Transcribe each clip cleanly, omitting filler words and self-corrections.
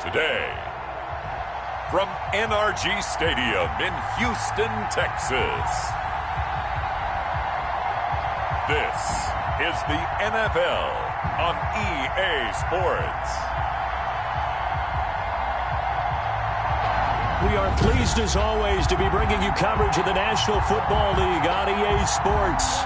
today, from NRG Stadium in Houston, Texas, this is the NFL on EA Sports. We are pleased as always to be bringing you coverage of the National Football League on EA Sports.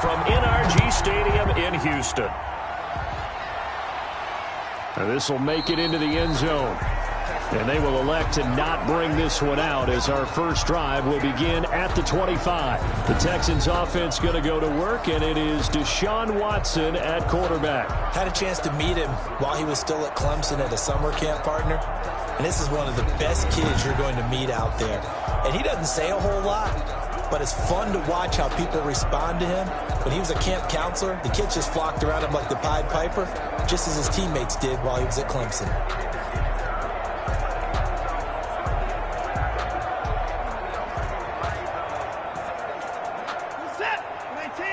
From NRG Stadium in Houston. And this will make it into the end zone. And they will elect to not bring this one out as our first drive will begin at the 25. The Texans offense going to go to work, and it is Deshaun Watson at quarterback. Had a chance to meet him while he was still at Clemson at a summer camp, partner. And this is one of the best kids you're going to meet out there. And he doesn't say a whole lot, but it's fun to watch how people respond to him. When he was a camp counselor, the kids just flocked around him like the Pied Piper, just as his teammates did while he was at Clemson. Set, 19.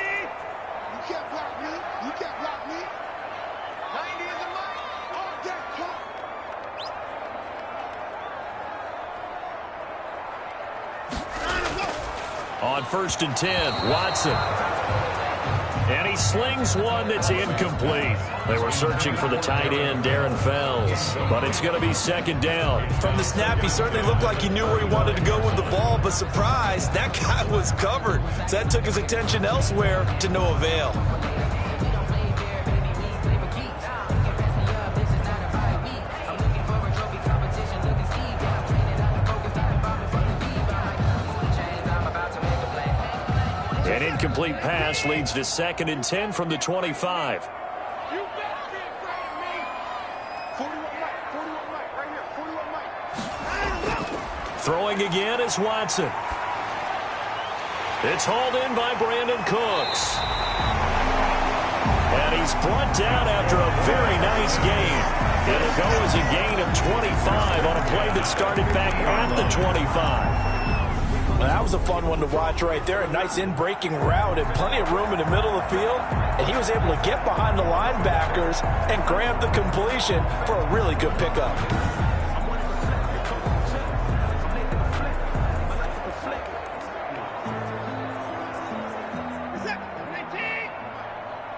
You can't block me. You can't block me. 90 is a mic. All day clock. On 1st and 10, Watson. And he slings one that's incomplete. They were searching for the tight end, Darren Fells, but it's going to be second down. From the snap, he certainly looked like he knew where he wanted to go with the ball, but surprise, that guy was covered. So that took his attention elsewhere to no avail. An incomplete pass leads to 2nd and 10 from the 25. You better be afraid of me. 41 mic, 41 mic, right here, 41 mic. Throwing again is Watson. It's hauled in by Brandon Cooks. And he's brought down after a very nice gain. It'll go as a gain of 25 on a play that started back at the 25. That was a fun one to watch right there. A nice in-breaking route and plenty of room in the middle of the field. And he was able to get behind the linebackers and grab the completion for a really good pickup.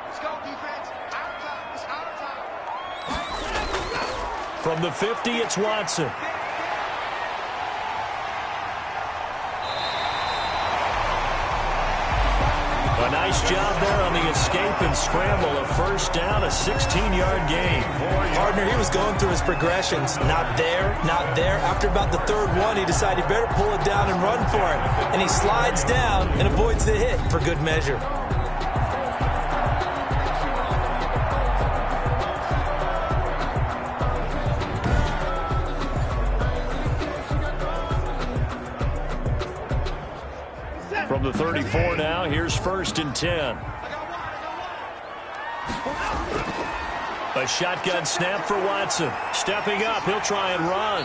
Let's go, defense. Our time. It's our time. From the 50, it's Watson. A nice job there on the escape and scramble. A first down, a 16-yard gain. Partner, he was going through his progressions. Not there, not there. After about the third one, he decided he better pull it down and run for it. And he slides down and avoids the hit for good measure. From the 34 now, here's 1st and 10. A shotgun snap for Watson. Stepping up, he'll try and run.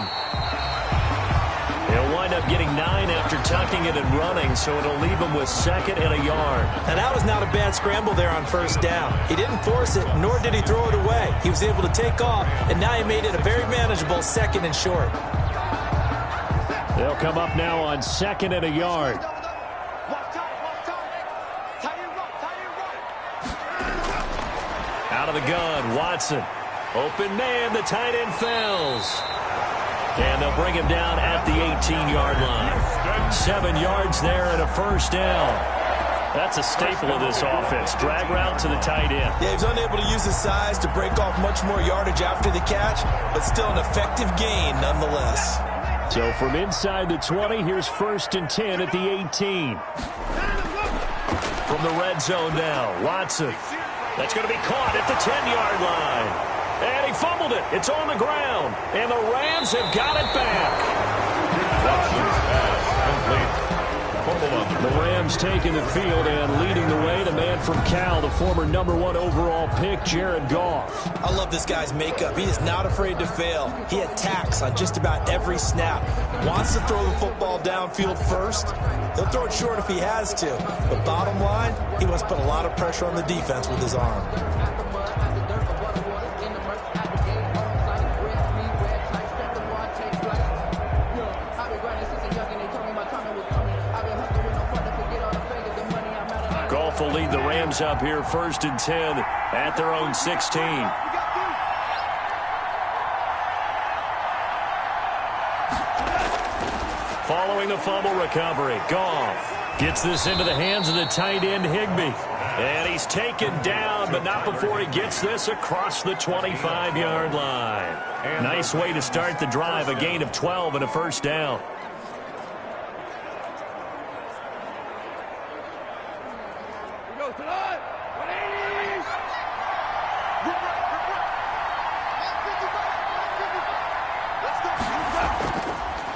He'll wind up getting 9 after tucking it and running, so it'll leave him with 2nd and a yard. Now, that was not a bad scramble there on first down. He didn't force it, nor did he throw it away. He was able to take off, and now he made it a very manageable 2nd and short. They'll come up now on 2nd and a yard. Out of the gun, Watson. Open man, the tight end Fells. And they'll bring him down at the 18-yard line. 7 yards there and a first down. That's a staple of this offense. Drag route to the tight end. Yeah, he was unable to use his size to break off much more yardage after the catch, but still an effective gain nonetheless. So from inside the 20, here's 1st and 10 at the 18. From the red zone now, Watson. That's going to be caught at the 10-yard line. And he fumbled it. It's on the ground. And the Rams have got it back. The Rams taking the field and leading the way. The man from Cal, the former #1 overall pick, Jared Goff. I love this guy's makeup. He is not afraid to fail. He attacks on just about every snap. Wants to throw the football downfield first. He'll throw it short if he has to. But bottom line, he must put a lot of pressure on the defense with his arm. Goff will lead the Rams up here 1st and 10 at their own 16. Following the fumble recovery, Goff gets this into the hands of the tight end Higbee. And he's taken down, but not before he gets this across the 25-yard line. Nice way to start the drive, a gain of 12 and a 1st down.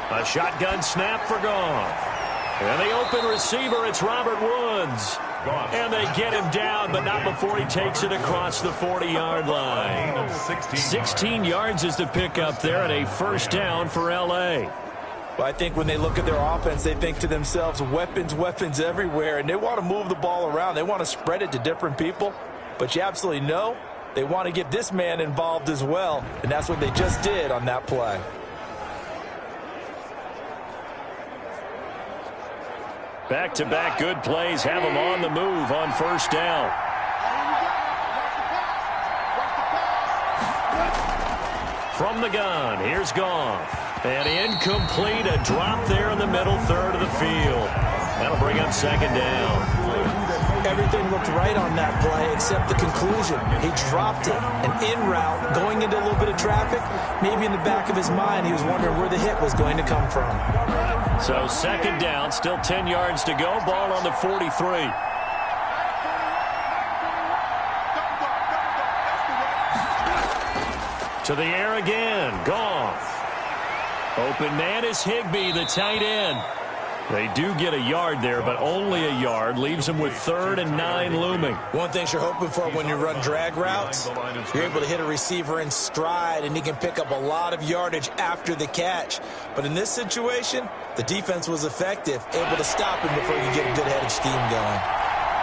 A shotgun snap for Goff. And the open receiver, it's Robert Woods. And they get him down, but not before he takes it across the 40-yard line. 16 yards is the pickup there and a 1st down for L.A. Well, I think when they look at their offense, they think to themselves, weapons, weapons everywhere, and they want to move the ball around. They want to spread it to different people, but you absolutely know they want to get this man involved as well, and that's what they just did on that play. Back-to-back good plays have him on the move on 1st down. From the gun, here's Goff. And incomplete, a drop there in the middle third of the field. That'll bring up 2nd down. Everything looked right on that play except the conclusion. He dropped it, and en route, going into a little bit of traffic, maybe in the back of his mind, he was wondering where the hit was going to come from. So 2nd down, still 10 yards to go, ball on the 43. To the air again, Goff. Open man is Higbee, the tight end. They do get a yard there, but only a yard. Leaves them with 3rd and 9 looming. One thing you're hoping for when you run drag routes, you're able to hit a receiver in stride, and he can pick up a lot of yardage after the catch. But in this situation, the defense was effective, able to stop him before he could get a good head of steam going.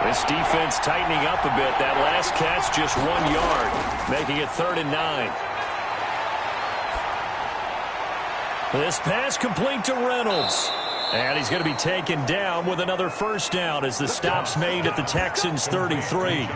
This defense tightening up a bit. That last catch, just 1 yard, making it 3rd and 9. This pass complete to Reynolds. And he's going to be taken down with another 1st down as the stop's made at the Texans' 33.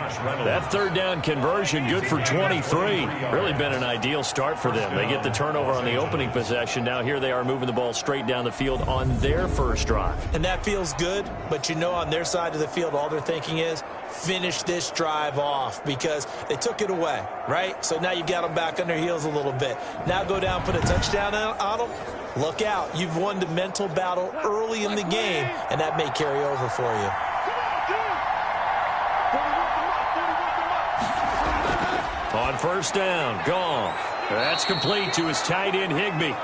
That 3rd down conversion good for 23. Really been an ideal start for them. They get the turnover on the opening possession. Now here they are moving the ball straight down the field on their first drive. And that feels good, but you know on their side of the field all they're thinking is finish this drive off because they took it away, right? So now you've got them back on their heels a little bit. Now go down, put a touchdown on them. Look out. You've won the mental battle early in the game, and that may carry over for you. On 1st down, Goff. That's complete to his tight end, Higbee.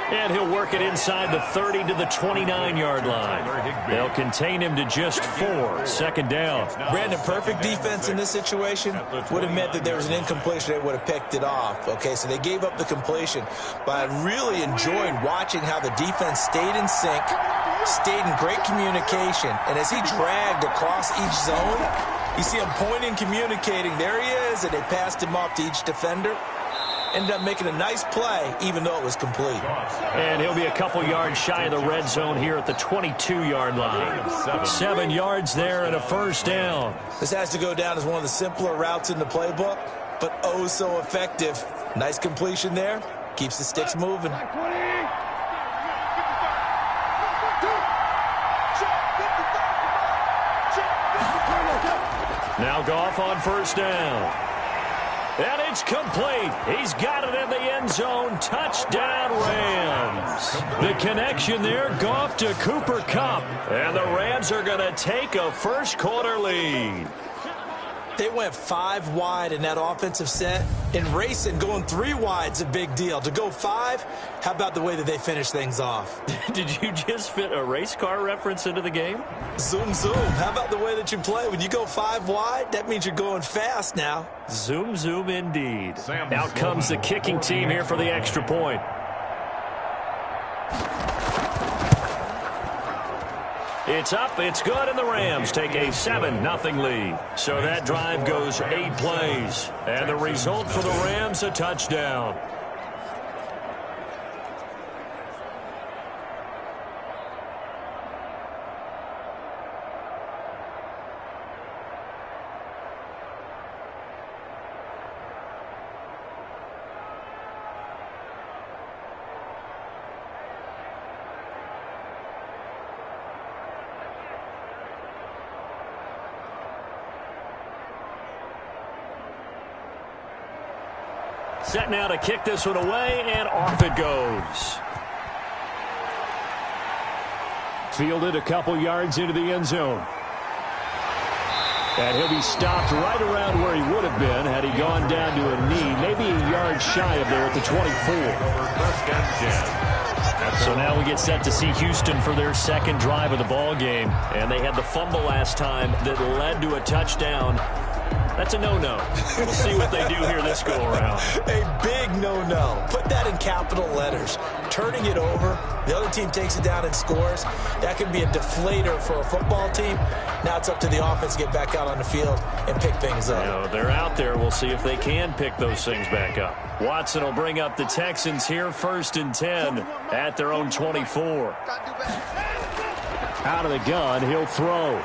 And he'll work it inside the 30 to the 29-yard line. They'll contain him to just 4. 2nd down. Brandon, perfect defense in this situation would have meant that there was an incompletion. They would have picked it off. Okay, so they gave up the completion. But I really enjoyed watching how the defense stayed in sync, stayed in great communication. And as he dragged across each zone, you see him pointing, communicating. There he is, and they passed him off to each defender. Ended up making a nice play, even though it was complete. And he'll be a couple yards shy of the red zone here at the 22-yard line. 7 yards there and a 1st down. This has to go down as one of the simpler routes in the playbook, but oh so effective. Nice completion there. Keeps the sticks moving. Now Goff on 1st down. And it's complete. He's got it in the end zone. Touchdown, Rams. The connection there, Goff to Cooper Kupp. And the Rams are going to take a first quarter lead. They went 5 wide in that offensive set. In racing, going 3 wide's a big deal. To go 5, how about the way that they finish things off? Did you just fit a race car reference into the game? Zoom, zoom. How about the way that you play? When you go 5 wide, that means you're going fast now. Zoom, zoom indeed. Out comes the kicking team here for the extra point. It's up, it's good, and the Rams take a 7-0 lead. So that drive goes 8 plays. And the result for the Rams, a touchdown. Set now to kick this one away, and off it goes. Fielded a couple yards into the end zone. And he'll be stopped right around where he would have been had he gone down to a knee, maybe a yard shy of there at the 24. So now we get set to see Houston for their second drive of the ball game. And they had the fumble last time that led to a touchdown. That's a no-no. We'll see what they do here this go-around. A big no-no. Put that in capital letters. Turning it over, the other team takes it down and scores. That could be a deflator for a football team. Now it's up to the offense to get back out on the field and pick things up. You know, they're out there. We'll see if they can pick those things back up. Watson will bring up the Texans here, 1st and 10 at their own 24. Out of the gun, he'll throw.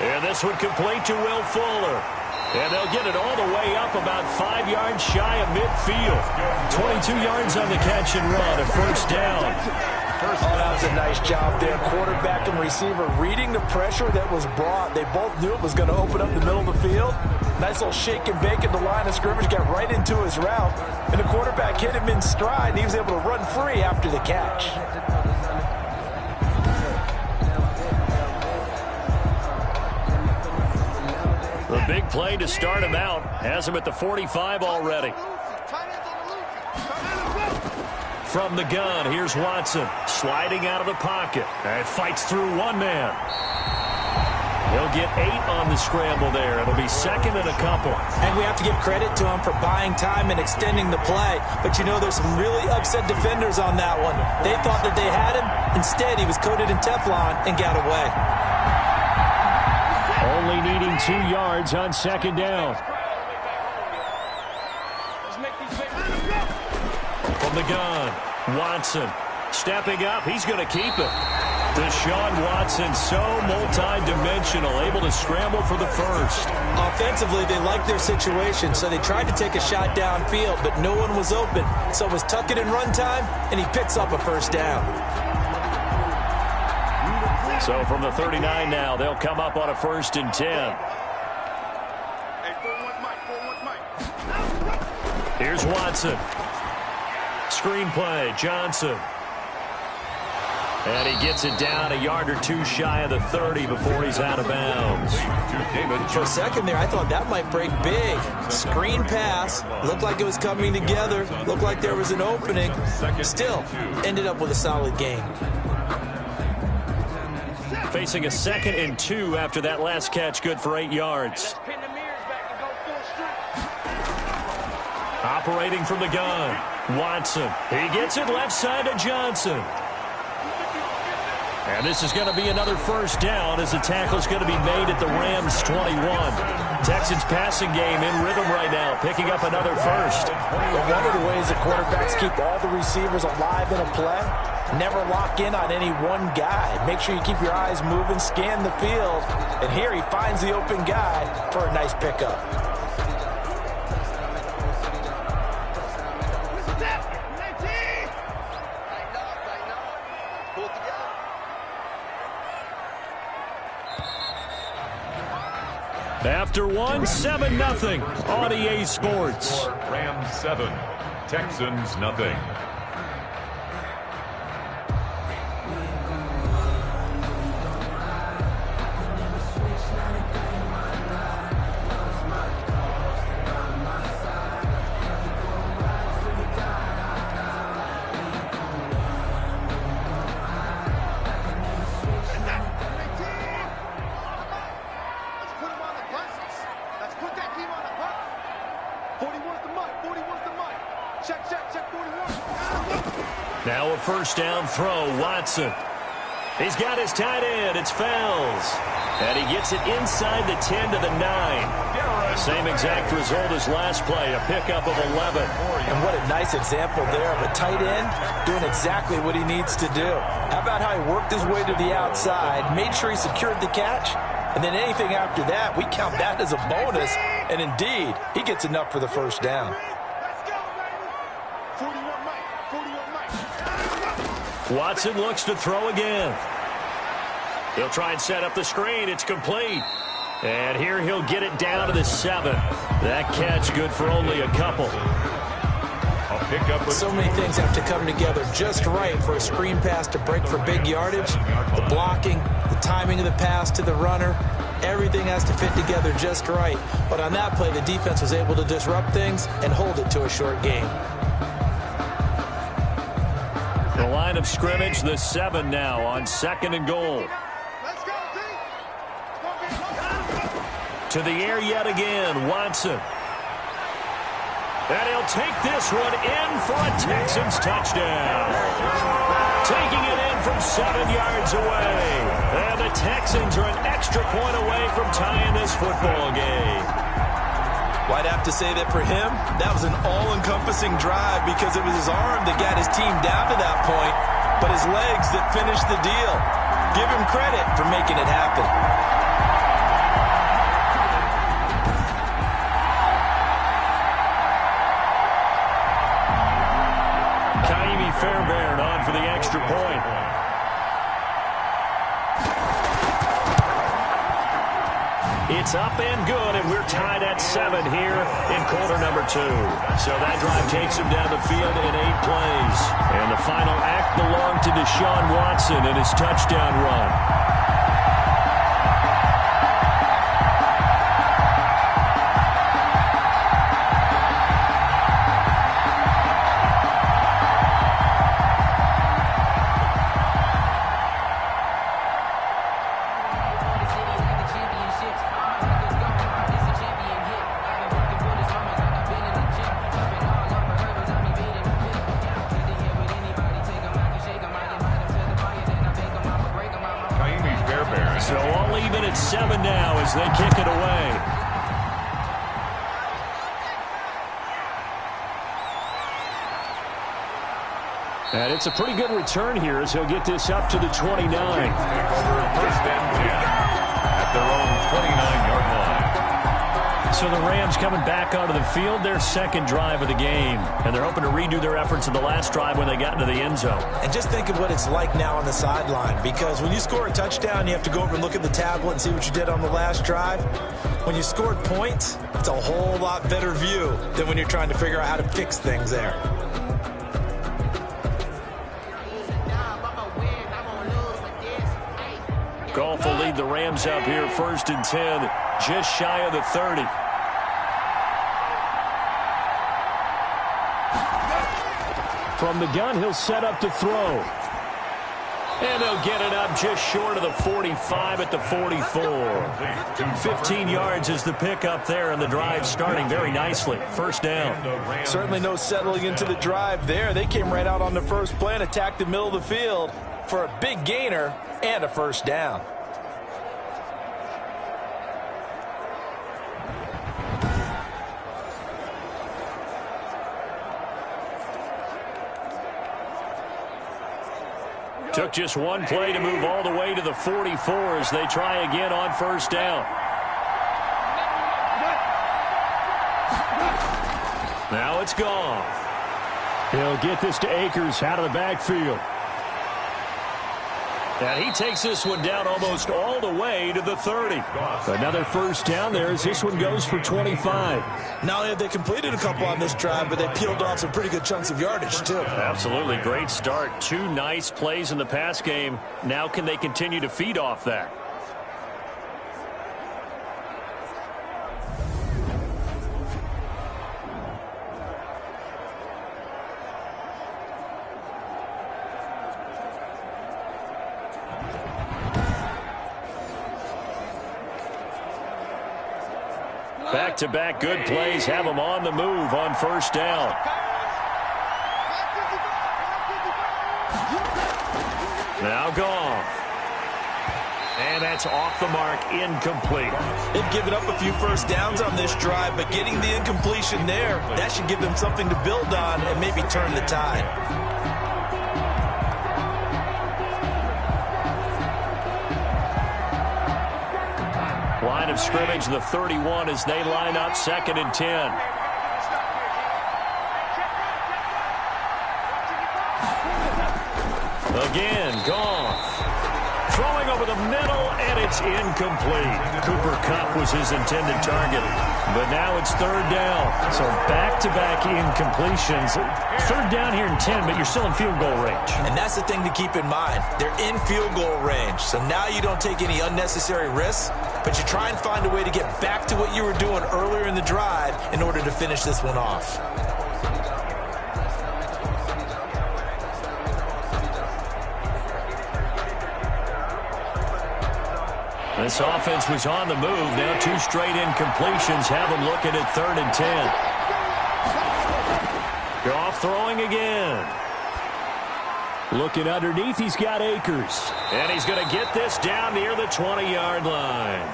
And this one complete to Will Fuller. And they'll get it all the way up about 5 yards shy of midfield. 22 yards on the catch and run, a 1st down. Oh, that was a nice job there. Quarterback and receiver reading the pressure that was brought. They both knew it was going to open up the middle of the field. Nice little shake and bake at the line of scrimmage, got right into his route. And the quarterback hit him in stride, and he was able to run free after the catch. The big play to start him out. Has him at the 45 already. From the gun, here's Watson. Sliding out of the pocket. And fights through one man. He'll get 8 on the scramble there. It'll be 2nd and a couple. And we have to give credit to him for buying time and extending the play. But you know, there's some really upset defenders on that one. They thought that they had him. Instead, he was coated in Teflon and got away. Only needing 2 yards on 2nd down. From the gun, Watson stepping up. He's going to keep it. Deshaun Watson, so multi-dimensional, able to scramble for the 1st. Offensively, they liked their situation, so they tried to take a shot downfield, but no one was open. So it was tuck it in run time, and he picks up a 1st down. So from the 39 now, they'll come up on a 1st and 10. Here's Watson. Screen play, Johnson. And he gets it down a yard or 2 shy of the 30 before he's out of bounds. For a second there, I thought that might break big. Screen pass. Looked like it was coming together. Looked like there was an opening. Still, ended up with a solid game. Facing a 2nd and 2 after that last catch, good for 8 yards. Operating from the gun, Watson. He gets it left side to Johnson. And this is going to be another 1st down as the tackle's going to be made at the Rams' 21. Texans passing game in rhythm right now, picking up another 1st. Well, one of the ways the quarterbacks keep all the receivers alive in a play, never lock in on any one guy. Make sure you keep your eyes moving, scan the field. And here he finds the open guy for a nice pickup. After one, 7-0 on EA Sports. Rams 7, Texans nothing. Now a first down throw, Watson. He's got his tight end. It's Fells. And he gets it inside the 10 to the 9. Same exact result as last play, a pickup of 11. And what a nice example there of a tight end doing exactly what he needs to do. How about how he worked his way to the outside, made sure he secured the catch, and then anything after that, we count that as a bonus. And indeed, he gets enough for the first down. Watson looks to throw again. He'll try and set up the screen. It's complete. And here he'll get it down to the 7. That catch good for only a couple. So many things have to come together just right for a screen pass to break for big yardage. The blocking, the timing of the pass to the runner, everything has to fit together just right. But on that play, the defense was able to disrupt things and hold it to a short gain. The line of scrimmage, the 7 now on 2nd and goal. To the air yet again, Watson. And he'll take this one in for a Texans touchdown. Taking it in from 7 yards away. And the Texans are an extra point away from tying this football game. Well, I'd have to say that for him, that was an all-encompassing drive because it was his arm that got his team down to that point, but his legs that finished the deal. Give him credit for making it happen. Fairbairn on for the extra point. It's up and good, and we're tied at 7 here in quarter number 2. So that drive takes him down the field in 8 plays. And the final act belonged to Deshaun Watson in his touchdown run. So all even at 7 now as they kick it away. And it's a pretty good return here as he'll get this up to the 29. First and 10 at their own 29-yard line. So the Rams coming back onto the field, their second drive of the game. And they're hoping to redo their efforts in the last drive when they got into the end zone. And just think of what it's like now on the sideline, because when you score a touchdown, you have to go over and look at the tablet and see what you did on the last drive. When you scored points, it's a whole lot better view than when you're trying to figure out how to fix things there. Goff will lead the Rams up here, 1st and 10, just shy of the 30. From the gun, he'll set up to throw. And they'll get it up just short of the 45 at the 44. 15 yards is the pickup there, and the drive starting very nicely. First down. Certainly no settling into the drive there. They came right out on the first play and attacked the middle of the field for a big gainer and a first down. Took just one play to move all the way to the 44 as they try again on first down. Now it's Goff. He'll get this to Akers out of the backfield. And he takes this one down almost all the way to the 30. Another first down there as this one goes for 25. Not only have they completed a couple on this drive, but they peeled off some pretty good chunks of yardage, too. Absolutely. Great start. 2 nice plays in the pass game. Now can they continue to feed off that? Back-to-back good plays have them on the move on first down. Now Goff. And that's off the mark, incomplete. They've given up a few first downs on this drive, but getting the incompletion there, that should give them something to build on and maybe turn the tide. Line of scrimmage, the 31 as they line up 2nd and 10. Again, Goff. Throwing over the middle, and it's incomplete. Cooper Kupp was his intended target, but now it's 3rd down. So back-to-back incompletions. 3rd down here in 10, but you're still in field goal range. And that's the thing to keep in mind. They're in field goal range, so now you don't take any unnecessary risks, but you try and find a way to get back to what you were doing earlier in the drive in order to finish this one off. This offense was on the move. Now 2 straight incompletions have them looking at 3rd and 10. Goff throwing again. Looking underneath, he's got Akers. And he's going to get this down near the 20-yard line.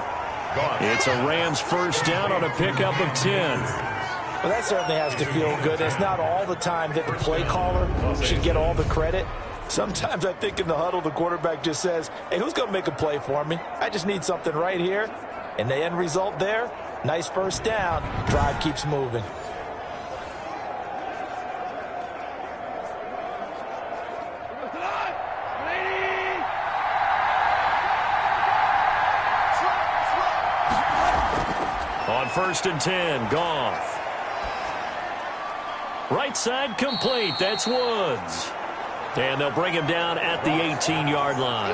It's a Rams 1st down on a pickup of 10. Well, that certainly has to feel good. It's not all the time that the play caller should get all the credit. Sometimes I think in the huddle, the quarterback just says, hey, who's going to make a play for me? I just need something right here. And the end result there, nice 1st down. Drive keeps moving. On 1st and 10, Goff. Right side complete. That's Woods. And they'll bring him down at the 18-yard line.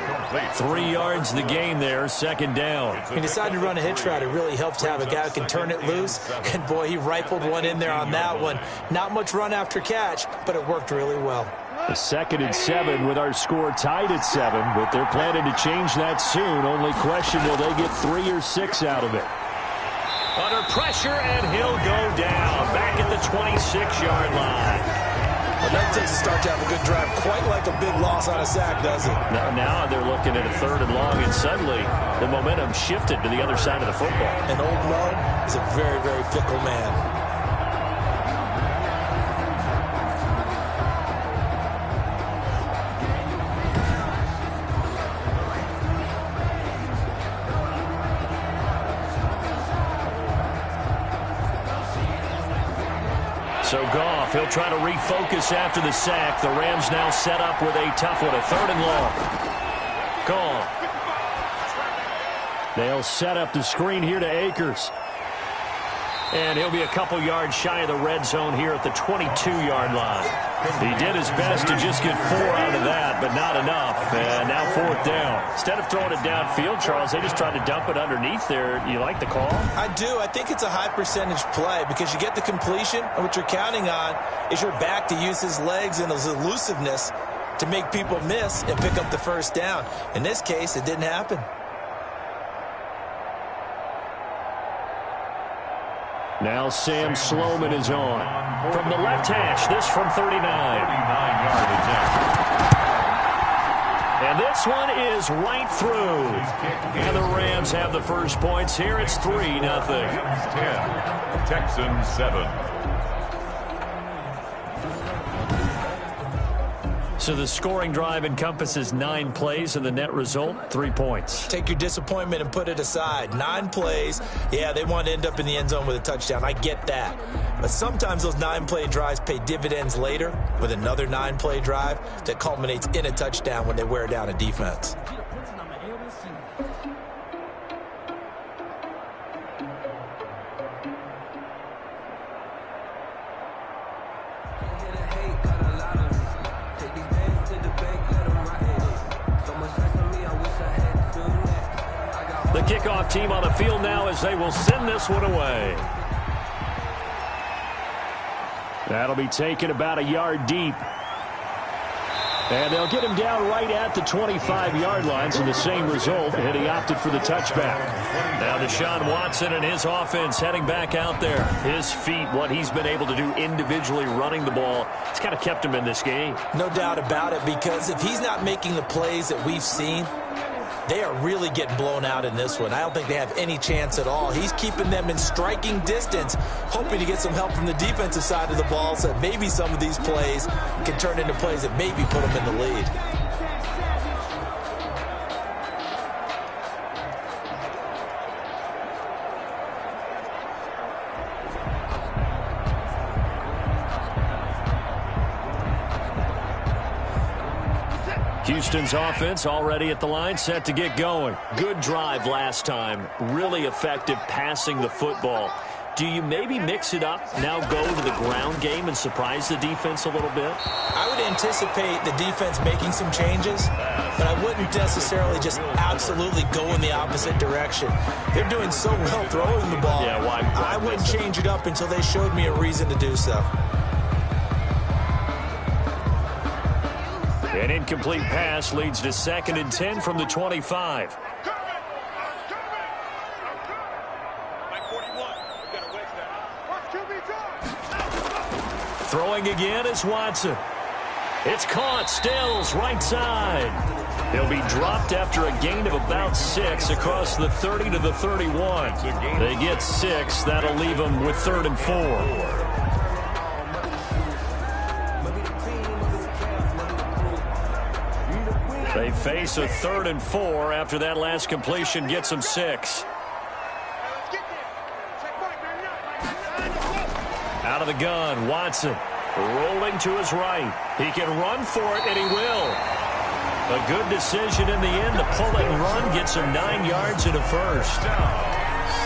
3 yards the gain there, 2nd down. He decided to run a hitch route. It really helps to have a guy who can turn it loose. And, boy, he rifled one in there on that one. Not much run after catch, but it worked really well. A 2nd and 7 with our score tied at 7, but they're planning to change that soon. Only question, will they get 3 or 6 out of it? Under pressure, and he'll go down. Back at the 26-yard line. Well, that takes a start to have a good drive. Quite like a big loss on a sack, does it? Now they're looking at a 3rd and long, and suddenly the momentum shifted to the other side of the football. And Old Mo is a very, very fickle man. So Goff, he'll try to refocus after the sack. The Rams now set up with a tough one, a 3rd and long. Goff. They'll set up the screen here to Akers. And he'll be a couple yards shy of the red zone here at the 22-yard line. He did his best to just get 4 out of that, but not enough. And now 4th down. Instead of throwing it downfield, Charles, they just tried to dump it underneath there. You like the call? I do. I think it's a high percentage play because you get the completion, and what you're counting on is your back to use his legs and his elusiveness to make people miss and pick up the 1st down. In this case, it didn't happen. Now Sam Sloman is on. From the left hash, this from 39. 39-yard attempt. And this one is right through. And the Rams have the first points here. It's 3-0. 10, Texans 7. So the scoring drive encompasses 9 plays, and the net result, 3 points. Take your disappointment and put it aside. 9 plays. Yeah, they want to end up in the end zone with a touchdown. I get that. But sometimes those 9-play drives pay dividends later with another 9-play drive that culminates in a touchdown when they wear down a defense. The kickoff team on the field now as they will send this one away. That'll be taken about a yard deep. And they'll get him down right at the 25-yard line, so the same result, and he opted for the touchback. Now Deshaun Watson and his offense heading back out there. His feet, what he's been able to do individually running the ball, it's kind of kept him in this game. No doubt about it, because if he's not making the plays that we've seen, they are really getting blown out in this one. I don't think they have any chance at all. He's keeping them in striking distance, hoping to get some help from the defensive side of the ball so that maybe some of these plays can turn into plays that maybe put them in the lead. Houston's offense already at the line, set to get going. Good drive last time. Really effective passing the football. Do you maybe mix it up, now go to the ground game and surprise the defense a little bit? I would anticipate the defense making some changes, but I wouldn't necessarily just absolutely go in the opposite direction. They're doing so well throwing the ball. Yeah, why I wouldn't change it up until they showed me a reason to do so. An incomplete pass leads to 2nd and 10 from the 25. Throwing again is Watson. It's caught. Stills right side. He'll be dropped after a gain of about 6 across the 30 to the 31. They get 6. That'll leave them with 3rd and 4. They face a 3rd and 4 after that last completion gets them 6. Out of the gun, Watson rolling to his right. He can run for it, and he will. A good decision in the end to pull it and run, gets him 9 yards and a first.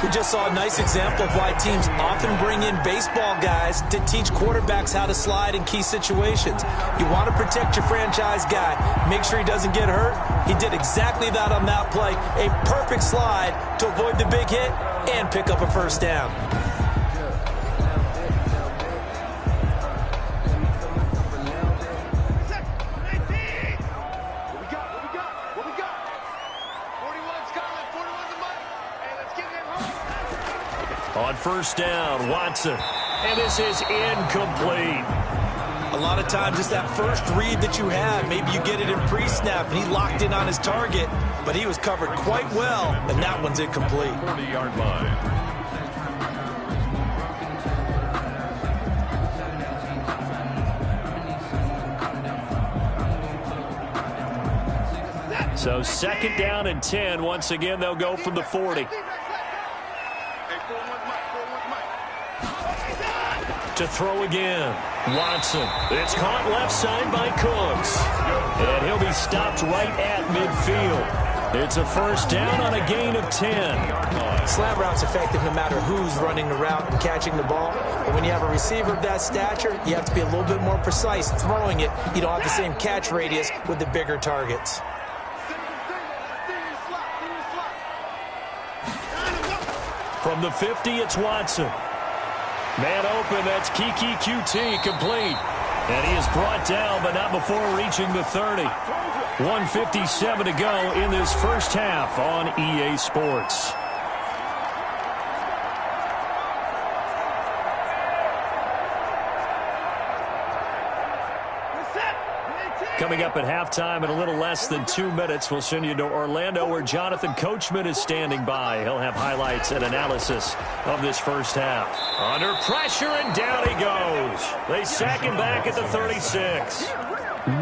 We just saw a nice example of why teams often bring in baseball guys to teach quarterbacks how to slide in key situations. You want to protect your franchise guy. Make sure he doesn't get hurt. He did exactly that on that play. A perfect slide to avoid the big hit and pick up a first down. On first down, Watson. And this is incomplete. A lot of times it's that first read that you have. Maybe you get it in pre-snap, and he locked in on his target, but he was covered quite well, and that one's incomplete. 40-yard line. So 2nd down and 10. Once again, they'll go from the 40. To throw again. Watson. It's caught left side by Cooks. And he'll be stopped right at midfield. It's a first down on a gain of 10. Slant route's effective no matter who's running the route and catching the ball. But when you have a receiver of that stature, you have to be a little bit more precise throwing it. You don't have the same catch radius with the bigger targets. From the 50, it's Watson. Man open, that's Kiki QT, complete. And he is brought down, but not before reaching the 30. 1:57 to go in this first half on EA Sports. Coming up at halftime in a little less than 2 minutes, we'll send you to Orlando where Jonathan Coachman is standing by. He'll have highlights and analysis of this first half. Under pressure, and down he goes. They sack him back at the 36.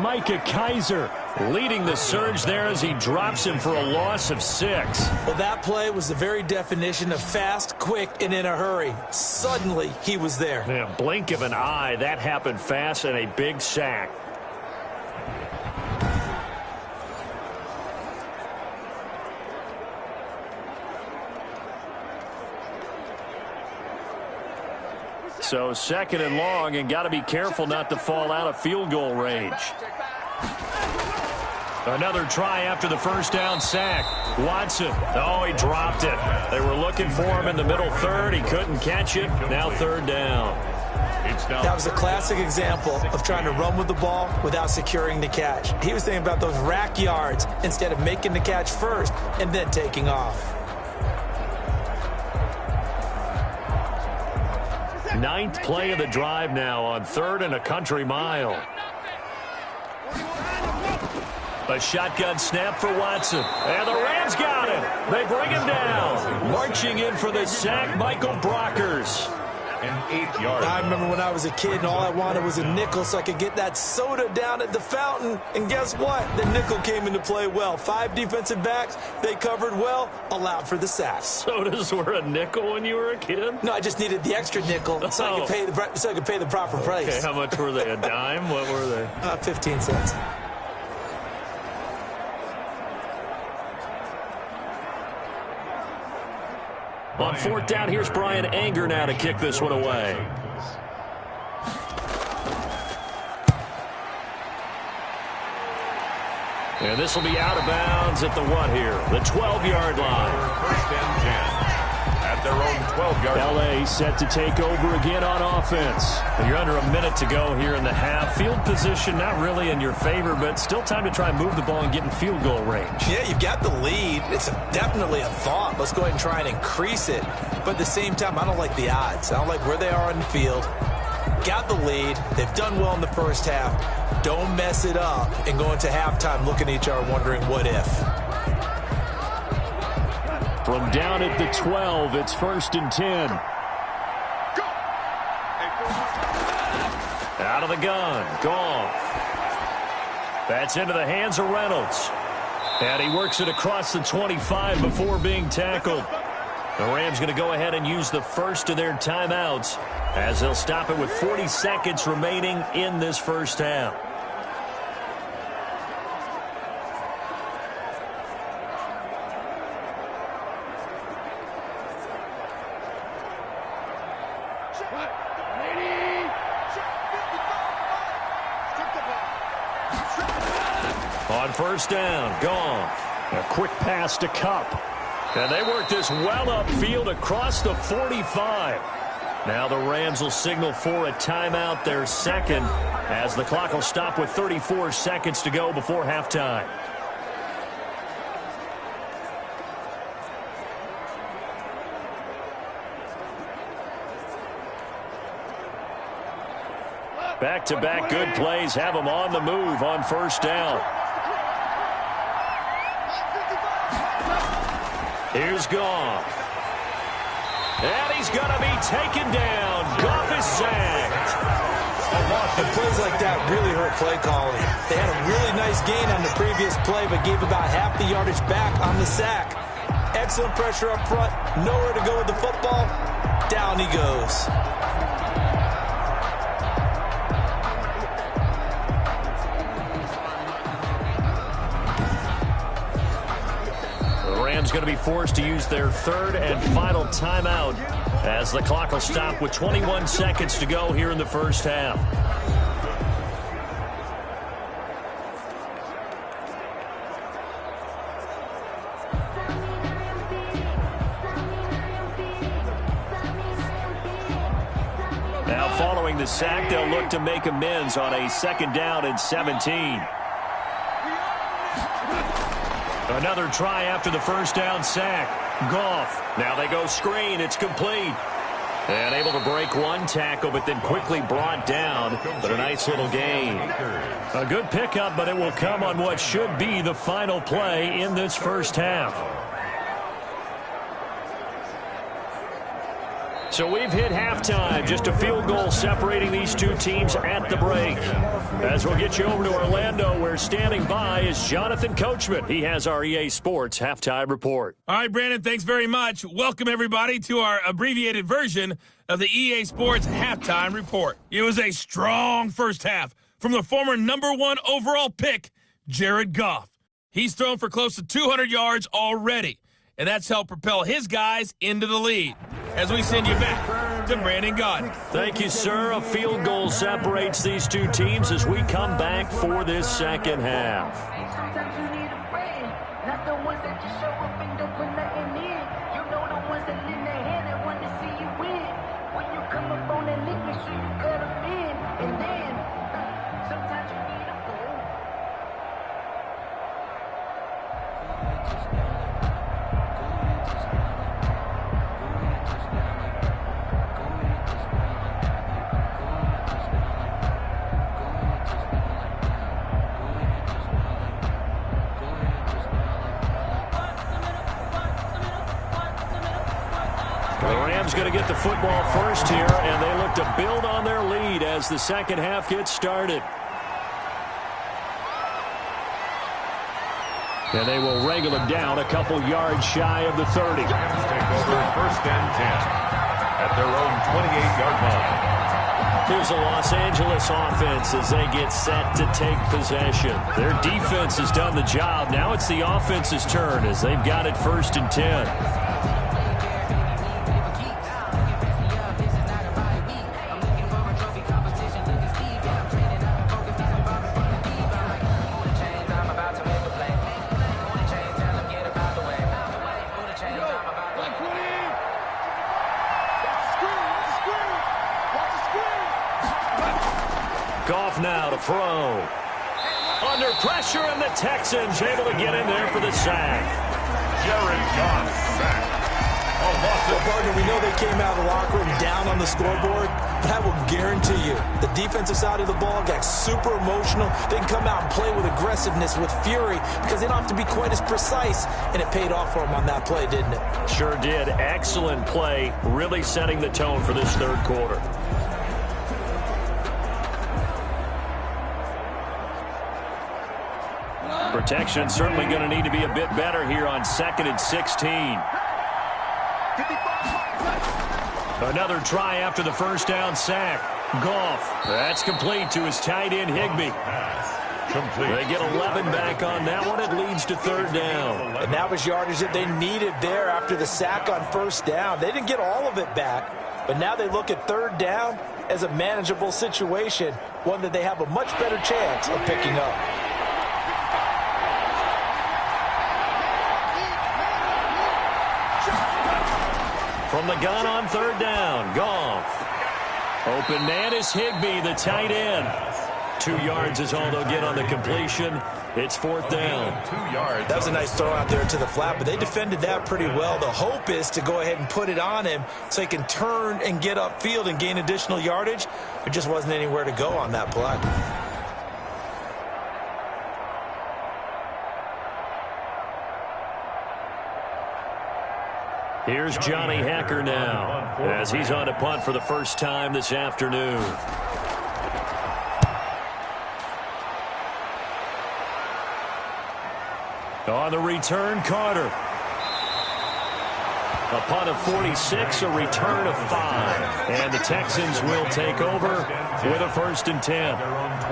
Micah Kiser leading the surge there as he drops him for a loss of 6. Well, that play was the very definition of fast, quick, and in a hurry. Suddenly, he was there. Yeah, blink of an eye. That happened fast, and a big sack. So 2nd and long, and got to be careful not to fall out of field goal range. Another try after the first down sack. Watson. Oh, he dropped it. They were looking for him in the middle third. He couldn't catch it. Now 3rd down. It's now That was a classic example of trying to run with the ball without securing the catch. He was thinking about those rack yards instead of making the catch first and then taking off. Ninth play of the drive now on 3rd and a country mile. A shotgun snap for Watson. And the Rams got him. They bring him down. Marching in for the sack, Michael Brockers. an 8-yard. I remember when I was a kid and all I wanted was a nickel so I could get that soda down at the fountain. And guess what? The nickel came into play well. 5 defensive backs, they covered well, allowed for the sacks. Sodas were a nickel when you were a kid? No, I just needed the extra nickel so I could pay the proper price. Okay, how much were they? A dime? What were they? 15 cents. On 4th down, here's Brian Anger now to kick this one away. And this will be out of bounds at the what here? The 12-yard line. First and 10 at their own 12-yard line. LA set to take over again on offense. And you're under a minute to go here in the half. Field position not really in your favor, but still time to try and move the ball and get in field goal range. Yeah, you've got the lead. It's definitely a thought. Let's go ahead and try and increase it. But at the same time, I don't like the odds. I don't like where they are on the field. Got the lead. They've done well in the first half. Don't mess it up and go into halftime looking at each other wondering what if. From down at the 12, it's 1st and 10. Out of the gun. Goff. That's into the hands of Reynolds. And he works it across the 25 before being tackled. The Rams going to go ahead and use the first of their timeouts as they'll stop it with 40 seconds remaining in this first half. On 1st down, Goff. A quick pass to Kupp. And they work this well upfield across the 45. Now the Rams will signal for a timeout, their second, as the clock will stop with 34 seconds to go before halftime. Back-to-back good plays have them on the move on 1st down. Here's Goff. And he's going to be taken down. Goff is sacked. And plays like that really hurt play calling. They had a really nice gain on the previous play, but gave about half the yardage back on the sack. Excellent pressure up front. Nowhere to go with the football. Down he goes. Rams going to be forced to use their 3rd and final timeout as the clock will stop with 21 seconds to go here in the first half. Now following the sack, they'll look to make amends on a 2nd down and 17. Another try after the 1st down sack. Goff. Now they go screen. It's complete. And able to break one tackle, but then quickly brought down. But a nice little gain. A good pickup, but it will come on what should be the final play in this first half. So we've hit halftime, just a field goal separating these two teams at the break. As we'll get you over to Orlando, where standing by is Jonathan Coachman. He has our EA Sports Halftime Report. All right, Brandon, thanks very much. Welcome, everybody, to our abbreviated version of the EA Sports Halftime Report. It was a strong first half from the former #1 overall pick, Jared Goff. He's thrown for close to 200 yards already, and that's helped propel his guys into the lead. As we send you back to Brandon Gaudin. Thank you, sir. A field goal separates these two teams as we come back for this second half. Sometimes you need a friend, not the ones that just show up and don't put nothing in. You know the ones that lend their hand and want to see you win. When you come up on that lick, make sure you cut The Rams going to get the football first here, and they look to build on their lead as the second half gets started. And they will wrangle him down a couple yards shy of the 30. Rams take over first and 10 at their own 28-yard line. Here's the Los Angeles offense as they get set to take possession. Their defense has done the job. Now it's the offense's turn as they've got it first and 10. Now to throw. Under pressure, and the Texans able to get in there for the sack. Jared Goff sack. Well, partner, we know they came out of the locker room down on the scoreboard, but I will guarantee you the defensive side of the ball got super emotional. They can come out and play with aggressiveness, with fury, because they don't have to be quite as precise, and it paid off for them on that play, didn't it? Sure did. Excellent play, really setting the tone for this third quarter. Protection certainly going to need to be a bit better here on 2nd and 16. Another try after the first down sack. Goff. That's complete to his tight end, Higbee. They get 11 back on that one. It leads to third down. And that was yardage that they needed there after the sack on first down. They didn't get all of it back, but now they look at third down as a manageable situation, one that they have a much better chance of picking up. From the gun on third down, Goff. Open man is Higbee, the tight end. 2 yards is all they'll get on the completion. It's fourth down. 2 yards. That was a nice throw out there to the flat, but they defended that pretty well. The hope is to go ahead and put it on him so he can turn and get upfield and gain additional yardage. There just wasn't anywhere to go on that play. Here's Johnny Hacker now as he's on to punt for the first time this afternoon. On the return, Carter. A punt of 46, a return of 5. And the Texans will take over with a first and 10.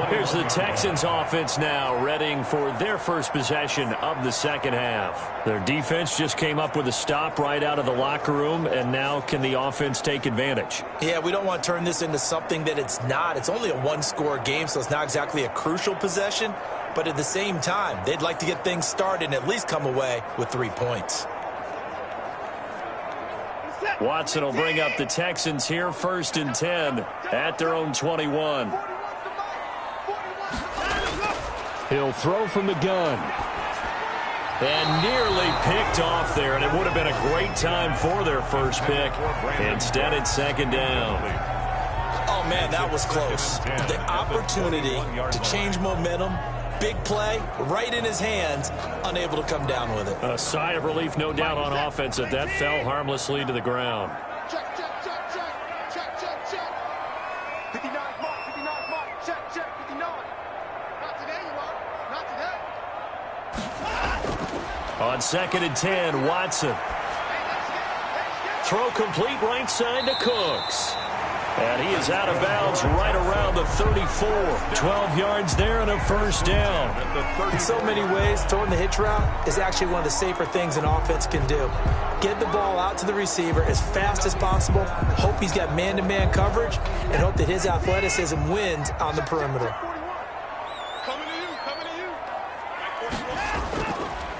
Here's the Texans offense now, readying for their first possession of the second half. Their defense just came up with a stop right out of the locker room, and now can the offense take advantage? Yeah, we don't want to turn this into something that it's not. It's only a one-score game, so it's not exactly a crucial possession. But at the same time, they'd like to get things started and at least come away with 3 points. Watson will bring up the Texans here first and 10 at their own 21. He'll throw from the gun. And nearly picked off there, and it would have been a great time for their first pick. Instead, it's second down. Oh, man, that was close. The opportunity to change momentum, big play, right in his hands, unable to come down with it. A sigh of relief, no doubt, on offense that that fell harmlessly to the ground. Check, check, check, check, check, check, check. 59 mark, 59 mark, check, check, 59. Not today, you are. Not today. On 2nd and 10, Watson. Throw complete right side to Cooks. And he is out of bounds right around the 34. 12 yards there and a first down. In so many ways, throwing the hitch route is actually one of the safer things an offense can do. Get the ball out to the receiver as fast as possible, hope he's got man-to-man coverage, and hope that his athleticism wins on the perimeter. Coming to you, coming to you.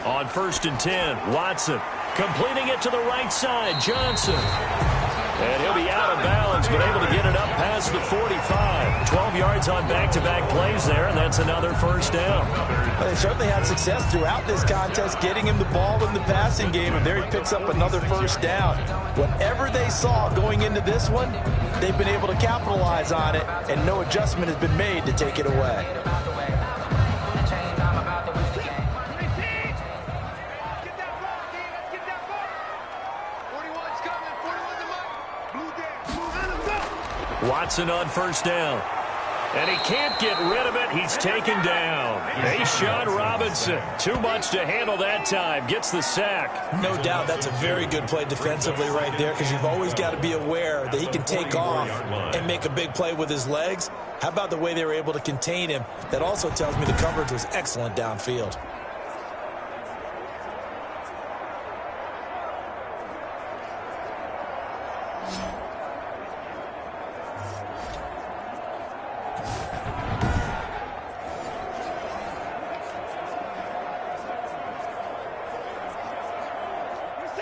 On 1st and 10, Watson completing it to the right side. Johnson. And he'll be out of bounds, but able to get it up past the 45. 12 yards on back-to-back plays there, and that's another first down. Well, they certainly had success throughout this contest, getting him the ball in the passing game, and there he picks up another first down. Whatever they saw going into this one, they've been able to capitalize on it, and no adjustment has been made to take it away. Watson on first down. And he can't get rid of it. He's taken down. Sean Robinson, too much to handle that time. Gets the sack. No doubt that's a very good play defensively right there, because you've always got to be aware that he can take off and make a big play with his legs. How about the way they were able to contain him? That also tells me the coverage was excellent downfield.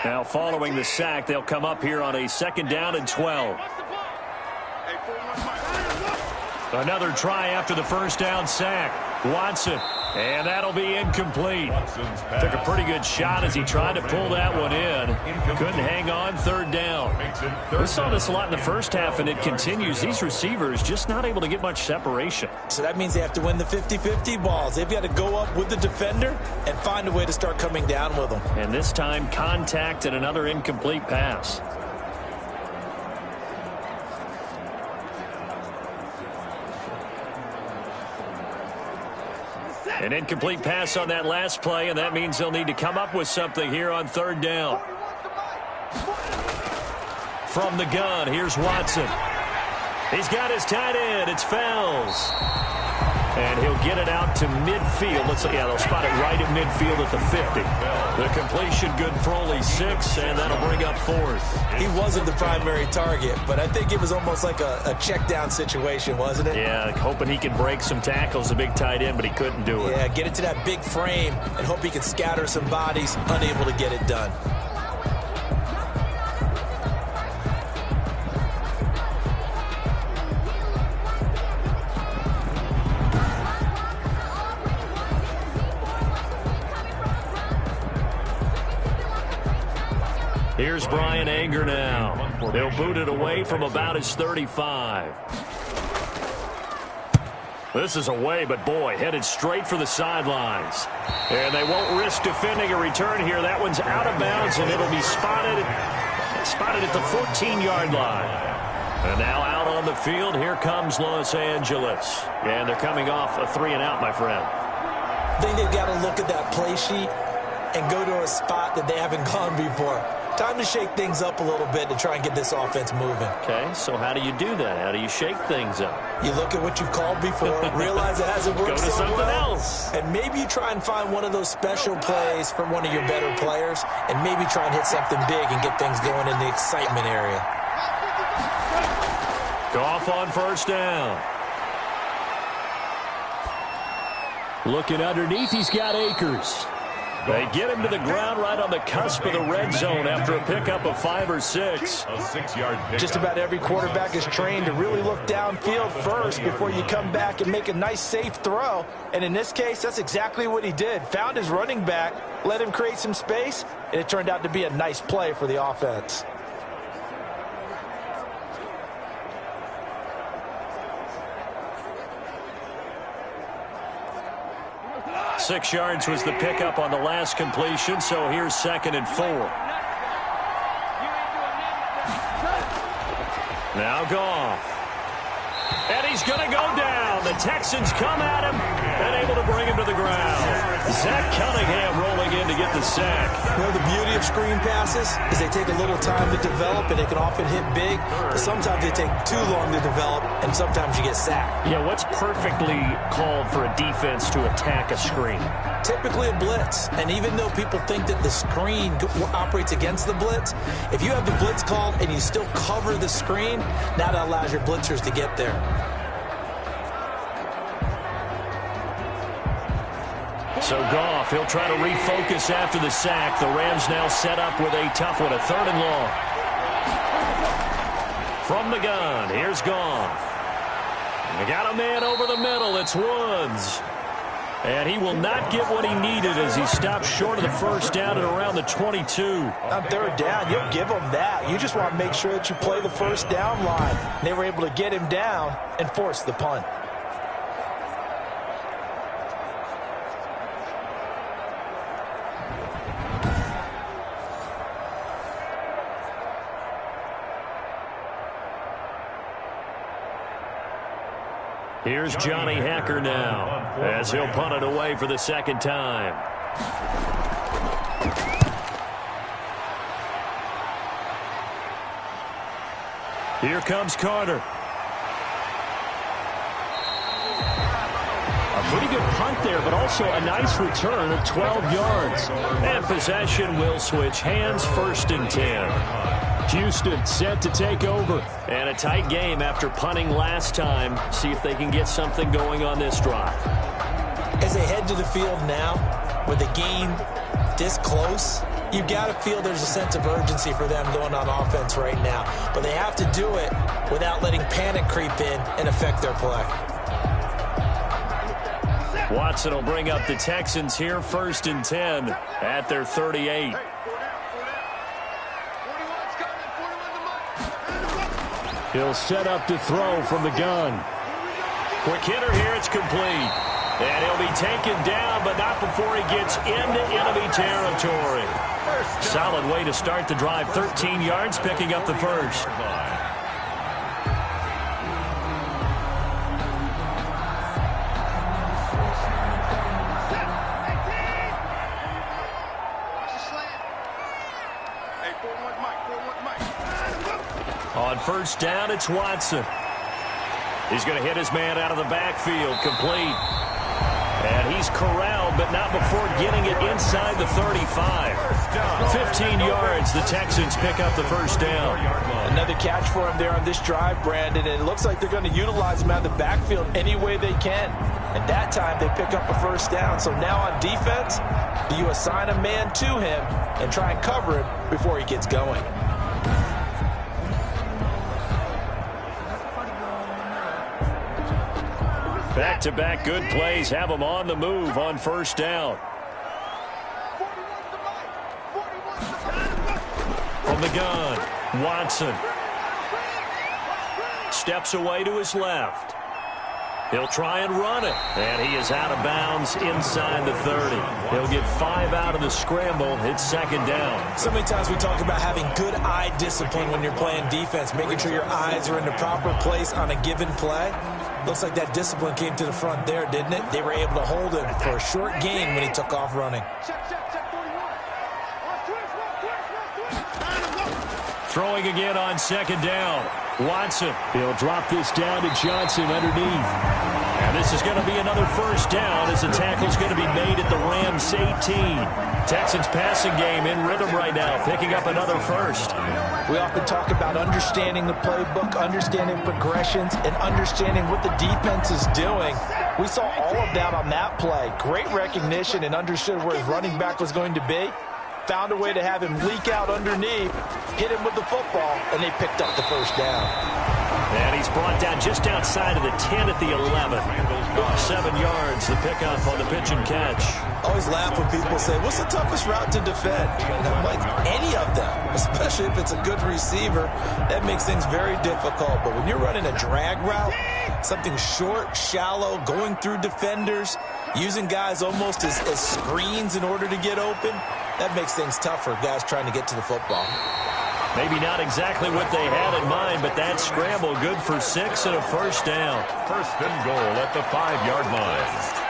Now following the sack, they'll come up here on a 2nd down and 12. Another try after the first down sack. Watson, and that'll be incomplete. Took a pretty good shot as he tried to pull that one in. Couldn't hang on, 3rd down. We saw this a lot in the first half, and it continues. These receivers just not able to get much separation. So that means they have to win the 50-50 balls. They've got to go up with the defender and find a way to start coming down with them. And this time, contact and another incomplete pass. An incomplete pass on that last play, and that means they'll need to come up with something here on 3rd down. From the gun, here's Watson. He's got his tight end. It's Fells. And he'll get it out to midfield. Looks like, yeah, they'll spot it right at midfield at the 50. The completion good for only 6, and that'll bring up 4th. He wasn't the primary target, but I think it was almost like a check down situation, wasn't it? Yeah, hoping he could break some tackles, a big tight end, but he couldn't do it. Yeah, get it to that big frame and hope he can scatter some bodies, unable to get it done. Here's Brian Anger now. They'll boot it away from about his 35. This is away, but boy, headed straight for the sidelines. And they won't risk defending a return here. That one's out of bounds, and it'll be spotted at the 14-yard line. And now out on the field, here comes Los Angeles. And they're coming off a 3-and-out, my friend. I think they've got to look at that play sheet and go to a spot that they haven't gone before. Time to shake things up a little bit to try and get this offense moving. Okay, so how do you do that? How do you shake things up? You look at what you've called before, realize it hasn't worked Go to so something well, else. and maybe you try and find one of those special plays from one of your better players, and maybe try and hit something big and get things going in the excitement area. Goff on first down. Looking underneath, he's got Akers. They get him to the ground right on the cusp of the red zone after a pickup of 5 or 6. A 6-yard pickup. Just about every quarterback is trained to really look downfield first before you come back and make a nice, safe throw. And in this case, that's exactly what he did. Found his running back, let him create some space, and it turned out to be a nice play for the offense. Six yards was the pickup on the last completion, so here's 2nd and 4. Now Goff. And he's going to go down. The Texans come at him and able to bring him to the ground. Zach Cunningham rolling in to get the sack. You know, the beauty of screen passes is they take a little time to develop, and they can often hit big, but sometimes they take too long to develop, and sometimes you get sacked. Yeah, what's perfectly called for a defense to attack a screen? Typically a blitz, and even though people think that the screen operates against the blitz, if you have the blitz called and you still cover the screen, now that allows your blitzers to get there. So Goff, he'll try to refocus after the sack. The Rams now set up with a tough one, a 3rd and long. From the gun, here's Goff. They got a man over the middle. It's Woods. And he will not get what he needed as he stopped short of the first down at around the 22. On third down, you'll give him that. You just want to make sure that you play the first down line. They were able to get him down and force the punt. Here's Johnny Hacker now as he'll punt it away for the second time. Here comes Carter. A pretty good punt there, but also a nice return of 12 yards. And possession will switch hands, 1st and 10. Houston set to take over. And a tight game after punting last time. See if they can get something going on this drive. As they head to the field now, with the game this close, you've got to feel there's a sense of urgency for them going on offense right now. But they have to do it without letting panic creep in and affect their play. Watson will bring up the Texans here, 1st and 10 at their 38. He'll set up to throw from the gun. Quick hitter here, it's complete. And he'll be taken down, but not before he gets into enemy territory. Solid way to start the drive. 13 yards, picking up the first. On 1st down, it's Watson. He's going to hit his man out of the backfield, complete. And he's corralled, but not before getting it inside the 35. 15 yards, the Texans pick up the 1st down. Another catch for him there on this drive, Brandon, and it looks like they're going to utilize him out of the backfield any way they can. And that time, they pick up a 1st down. So now on defense, do you assign a man to him and try and cover him before he gets going? Back-to-back good plays have them on the move on 1st down. From the gun, Watson. Steps away to his left. He'll try and run it. And he is out of bounds inside the 30. He'll get 5 out of the scramble. It's 2nd down. So many times we talk about having good eye discipline when you're playing defense, making sure your eyes are in the proper place on a given play. Looks like that discipline came to the front there, didn't it? They were able to hold him for a short gain when he took off running. Throwing again on 2nd down. Watson. He'll drop this down to Johnson underneath. And this is going to be another 1st down as the tackle's going to be made at the Rams 18. Texans passing game in rhythm right now, picking up another 1st. We often talk about understanding the playbook, understanding progressions, and understanding what the defense is doing. We saw all of that on that play. Great recognition and understood where his running back was going to be. Found a way to have him leak out underneath, hit him with the football, and they picked up the 1st down. And he's brought down just outside of the 10 at the 11. 7 yards, the pickup on the pitch and catch. Always laugh when people say, what's the toughest route to defend? And I'm like, any of them, especially if it's a good receiver. That makes things very difficult. But when you're running a drag route, something short, shallow, going through defenders, using guys almost as screens in order to get open, that makes things tough for guys trying to get to the football. Maybe not exactly what they had in mind, but that scramble good for 6 and a 1st down. 1st and goal at the 5-yard line.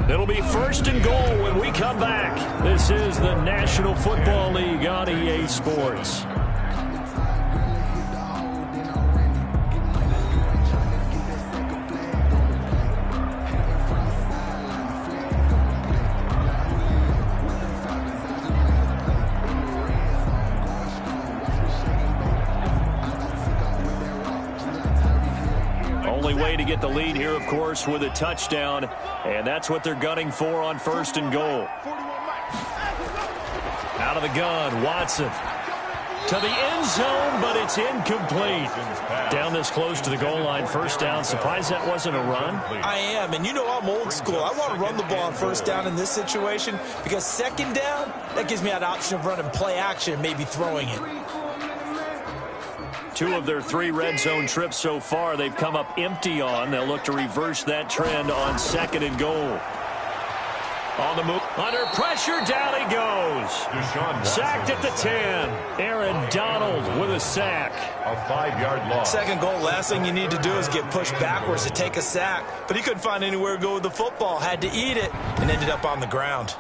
It'll be 1st and goal when we come back. This is the National Football League on EA Sports. get the lead here, of course, with a touchdown, and that's what they're gunning for on 1st and goal. Out of the gun, Watson to the end zone, but it's incomplete. Down this close to the goal line, 1st down. Surprised that wasn't a run? I am, and you know I'm old school. I want to run the ball on 1st down in this situation because 2nd down, that gives me that option of running play action and maybe throwing it. 2 of their 3 red zone trips so far, they've come up empty on. They'll look to reverse that trend on 2nd and goal. On the move, under pressure, down he goes. Sacked at the 10. Aaron Donald with a sack. A 5-yard loss. 2nd goal, last thing you need to do is get pushed backwards to take a sack. But he couldn't find anywhere to go with the football, had to eat it, and ended up on the ground.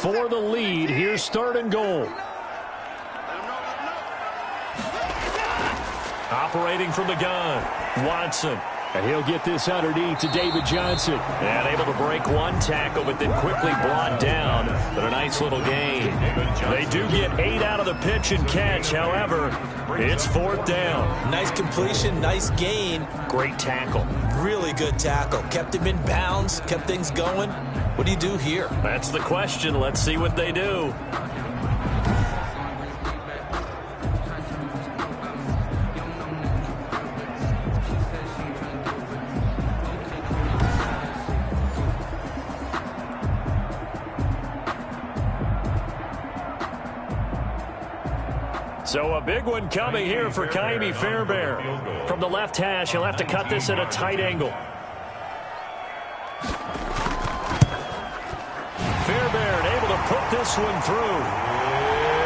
For the lead, here's 3rd and goal. Operating from the gun, Watson. And he'll get this underneath to David Johnson. And able to break 1 tackle, but then quickly brought down. But a nice little gain. They do get 8 out of the pitch and catch. However, it's 4th down. Nice completion, nice gain. Great tackle. Really good tackle. Kept him in bounds, kept things going. What do you do here? That's the question. Let's see what they do. So a big one coming here for Kaimi Fairbairn. From the left hash, he'll have to cut this at a tight angle. Fairbairn able to put this one through.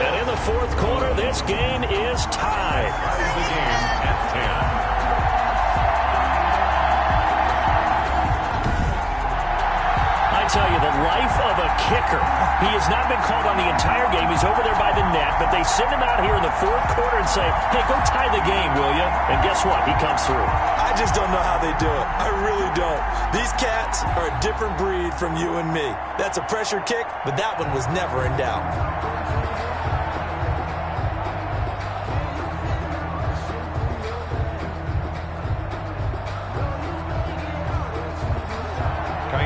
And in the 4th quarter, this game is tied. The game at 10. I tell you, the life of a kicker. He has not been called on the entire game. He's over there by the net, but they send him out here in the 4th quarter and say, hey, go tie the game, will you? And guess what? He comes through. I just don't know how they do it. I really don't. These cats are a different breed from you and me. That's a pressure kick, but that one was never in doubt.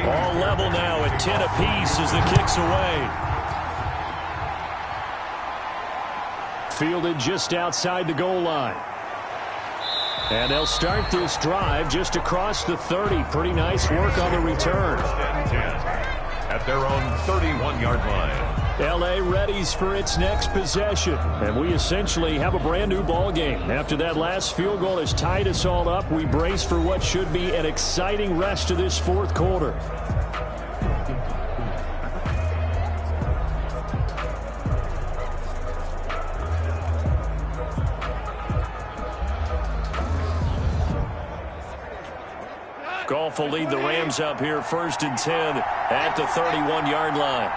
All level now at 10 apiece as the kick's away. Fielded just outside the goal line. And they'll start this drive just across the 30. Pretty nice work on the return. At their own 31-yard line. L.A. readies for its next possession. And we essentially have a brand new ball game. After that last field goal has tied us all up, we brace for what should be an exciting rest of this 4th quarter. Goff will lead the Rams up here 1st and 10 at the 31-yard line.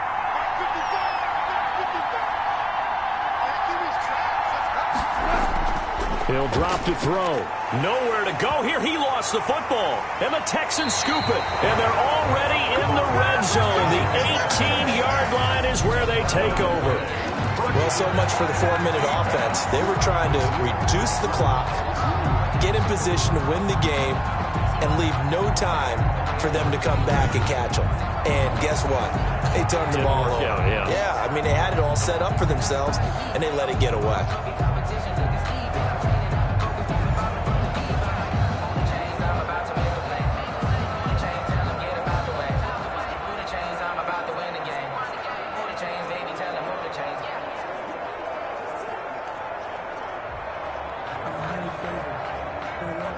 He'll drop to throw. Nowhere to go here. He lost the football. And the Texans scoop it. And they're already in the red zone. The 18-yard line is where they take over. Well, so much for the 4-minute offense. They were trying to reduce the clock, get in position to win the game, and leave no time for them to come back and catch them. And guess what? They turned the ball over. Yeah, I mean, they had it all set up for themselves, and they let it get away.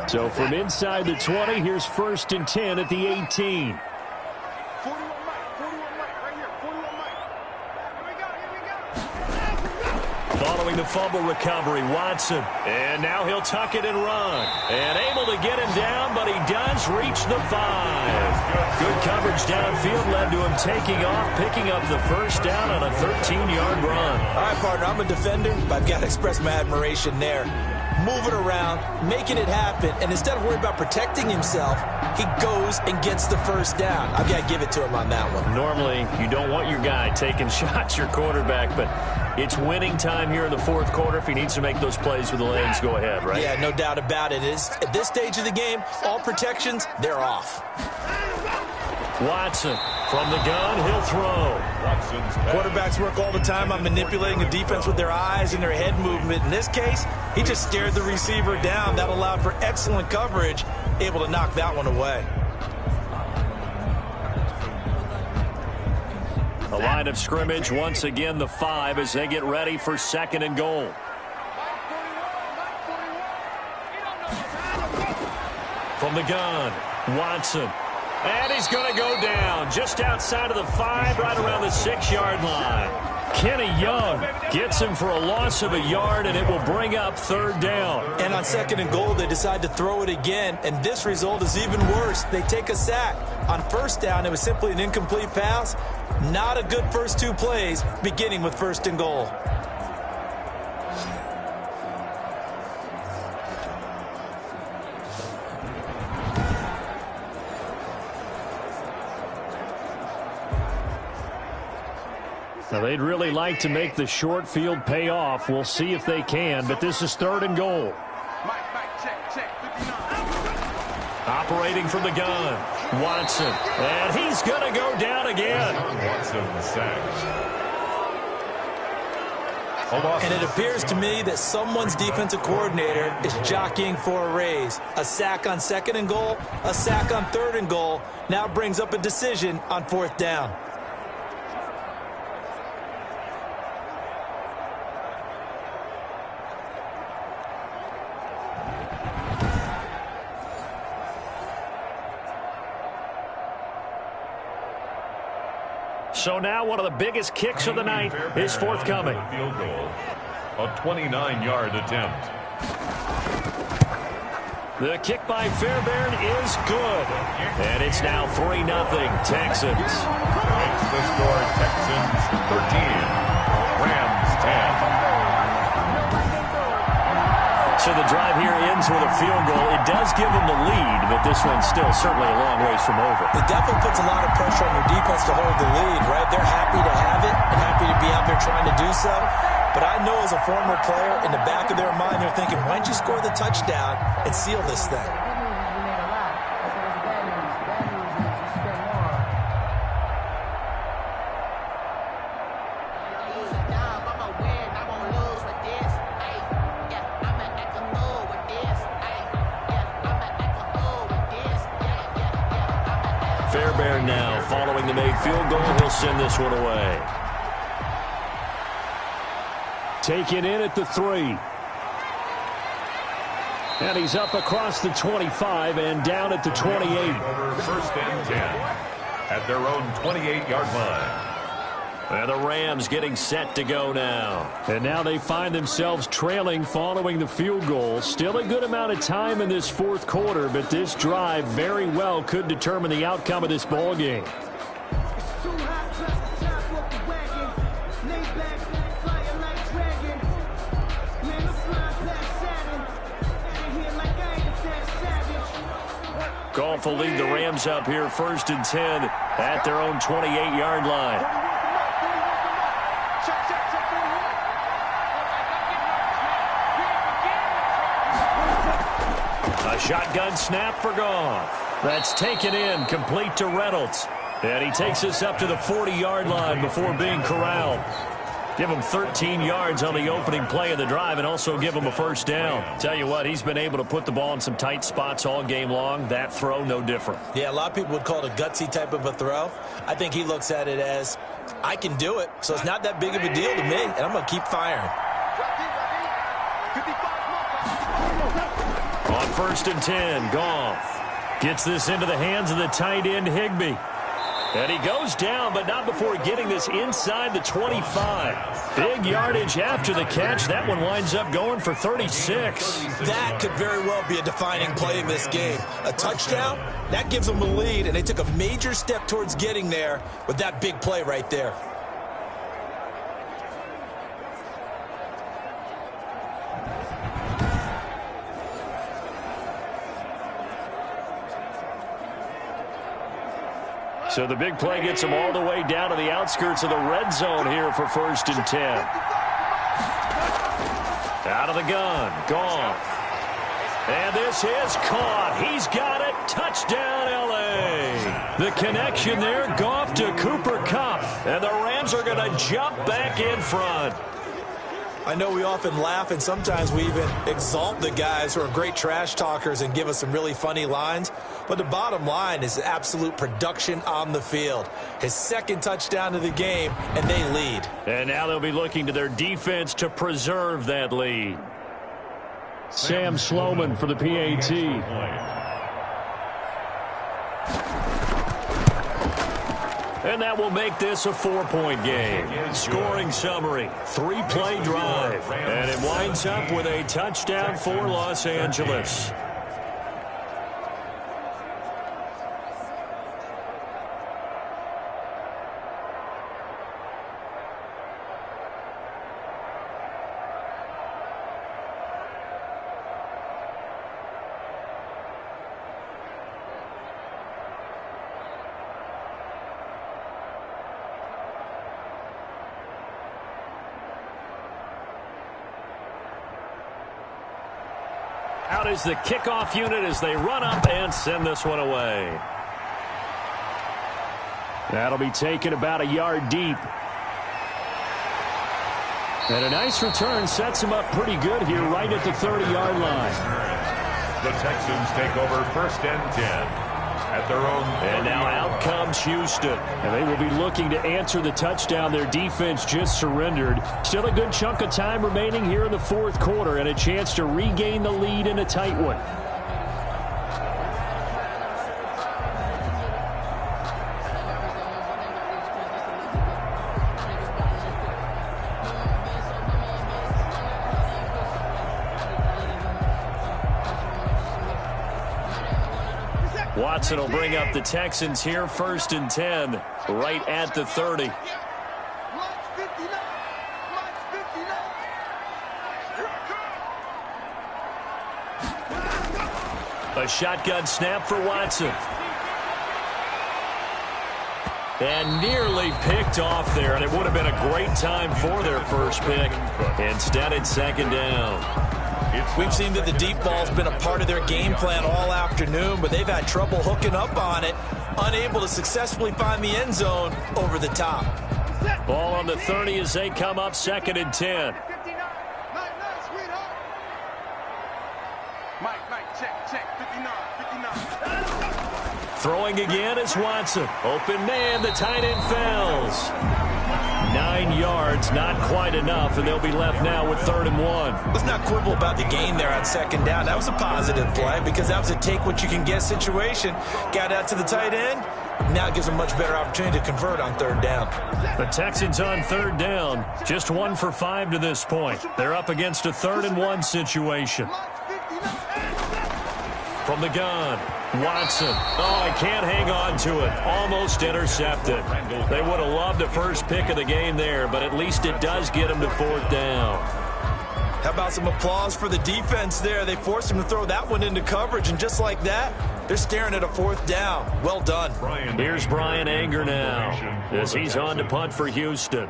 So from inside the 20, here's 1st and 10 at the 18. Following the fumble recovery, Watson. And now he'll tuck it and run. And able to get him down, but he does reach the 5. Good coverage downfield led to him taking off, picking up the first down on a 13-yard run. All right, partner, I'm a defender, but I've got to express my admiration there. Moving around, making it happen, and instead of worrying about protecting himself, he goes and gets the first down. I've got to give it to him on that one. Normally, you don't want your guy taking shots, your quarterback, but it's winning time here in the fourth quarter. If he needs to make those plays with the legs, go ahead, right? Yeah, no doubt about it. At this stage of the game, all protections, they're off. Watson from the gun, he'll throw. Quarterbacks work all the time on manipulating a defense with their eyes and their head movement. In this case, he just stared the receiver down. That allowed for excellent coverage, able to knock that one away. The line of scrimmage, once again, the 5 as they get ready for 2nd and goal. From the gun, Watson. And he's going to go down just outside of the 5, right around the 6-yard line. Kenny Young gets him for a loss of a yard, and it will bring up 3rd down. And on 2nd and goal, they decide to throw it again, and this result is even worse. They take a sack. On 1st down, it was simply an incomplete pass. Not a good first 2 plays, beginning with 1st and goal. Now, they'd really like to make the short field pay off. We'll see if they can, but this is 3rd and goal. Operating from the gun, Watson. And he's going to go down again. Watson sacked. And it appears to me that someone's defensive coordinator is jockeying for a raise. A sack on 2nd and goal, a sack on 3rd and goal, now brings up a decision on 4th down. So now one of the biggest kicks of the night is forthcoming. Field goal, a 29-yard attempt. The kick by Fairbairn is good. And it's now 3-0 Texans. Makes the score Texans 13, Rams 10. So the drive here ends with a field goal. It does give them the lead, but this one's still certainly a long ways from over. It definitely puts a lot of pressure on your defense to hold the lead, right? They're happy to have it and happy to be out there trying to do so. But I know as a former player, in the back of their mind, they're thinking, why don't you score the touchdown and seal this thing? Fairbairn now following the made field goal. He'll send this one away. Taken in at the 3. And he's up across the 25 and down at the 28. 1st and 10 at their own 28-yard line. And the Rams getting set to go now. And now they find themselves trailing following the field goal. Still a good amount of time in this 4th quarter, but this drive very well could determine the outcome of this ball game. Goff will lead the Rams up here 1st and 10 at their own 28-yard line. A shotgun snap for Goff. That's taken in, complete to Reynolds. And he takes us up to the 40-yard line before being corralled. Give him 13 yards on the opening play of the drive and also give him a 1st down. Tell you what, he's been able to put the ball in some tight spots all game long. That throw, no different. Yeah, a lot of people would call it a gutsy type of a throw. I think he looks at it as, I can do it, so it's not that big of a deal to me, and I'm going to keep firing. On 1st and 10, Goff gets this into the hands of the tight end, Higbee. And he goes down, but not before getting this inside the 25. Big yardage after the catch. That one winds up going for 36. That could very well be a defining play in this game. A touchdown, that gives them the lead, and they took a major step towards getting there with that big play right there. So the big play gets them all the way down to the outskirts of the red zone here for 1st and 10. Out of the gun, Goff. And this is caught. He's got it. Touchdown, L.A. The connection there, Goff to Cooper Kupp. And the Rams are going to jump back in front. I know we often laugh, and sometimes we even exalt the guys who are great trash talkers and give us some really funny lines. But the bottom line is absolute production on the field. His 2nd touchdown of the game, and they lead. And now they'll be looking to their defense to preserve that lead. Sam Sloman for the PAT. And that will make this a 4-point game. Scoring summary, 3-play drive. And it winds up with a touchdown for Los Angeles. Out is the kickoff unit as they run up and send this one away. That'll be taken about a yard deep. And a nice return sets him up pretty good here right at the 30-yard line. The Texans take over 1st and 10 at their own. And now out comes Houston. And they will be looking to answer the touchdown their defense just surrendered. Still a good chunk of time remaining here in the 4th quarter and a chance to regain the lead in a tight one. Watson will bring up the Texans here 1st and 10 right at the 30. A shotgun snap for Watson. And nearly picked off there, and it would have been a great time for their first pick. Instead, it's 2nd down. We've seen that the deep ball's been a part of their game plan all afternoon, but they've had trouble hooking up on it, unable to successfully find the end zone over the top. Ball on the 30 as they come up 2nd and 10. Throwing again is Watson. Open man, the tight end falls. 9 yards, not quite enough, and they'll be left now with 3rd and 1. Let's not quibble about the gain there on 2nd down. That was a positive play because that was a take-what-you-can-get situation. Got out to the tight end. Now it gives them a much better opportunity to convert on 3rd down. The Texans on 3rd down, just 1 for 5 to this point. They're up against a 3rd and 1 situation. From the gun, Watson. Oh, he can't hang on to it. Almost intercepted. They would have loved the first pick of the game there, but at least it does get him to 4th down. How about some applause for the defense there? They forced him to throw that one into coverage, and just like that, they're staring at a 4th down. Well done. Here's Brian Anger now as he's on to punt for Houston.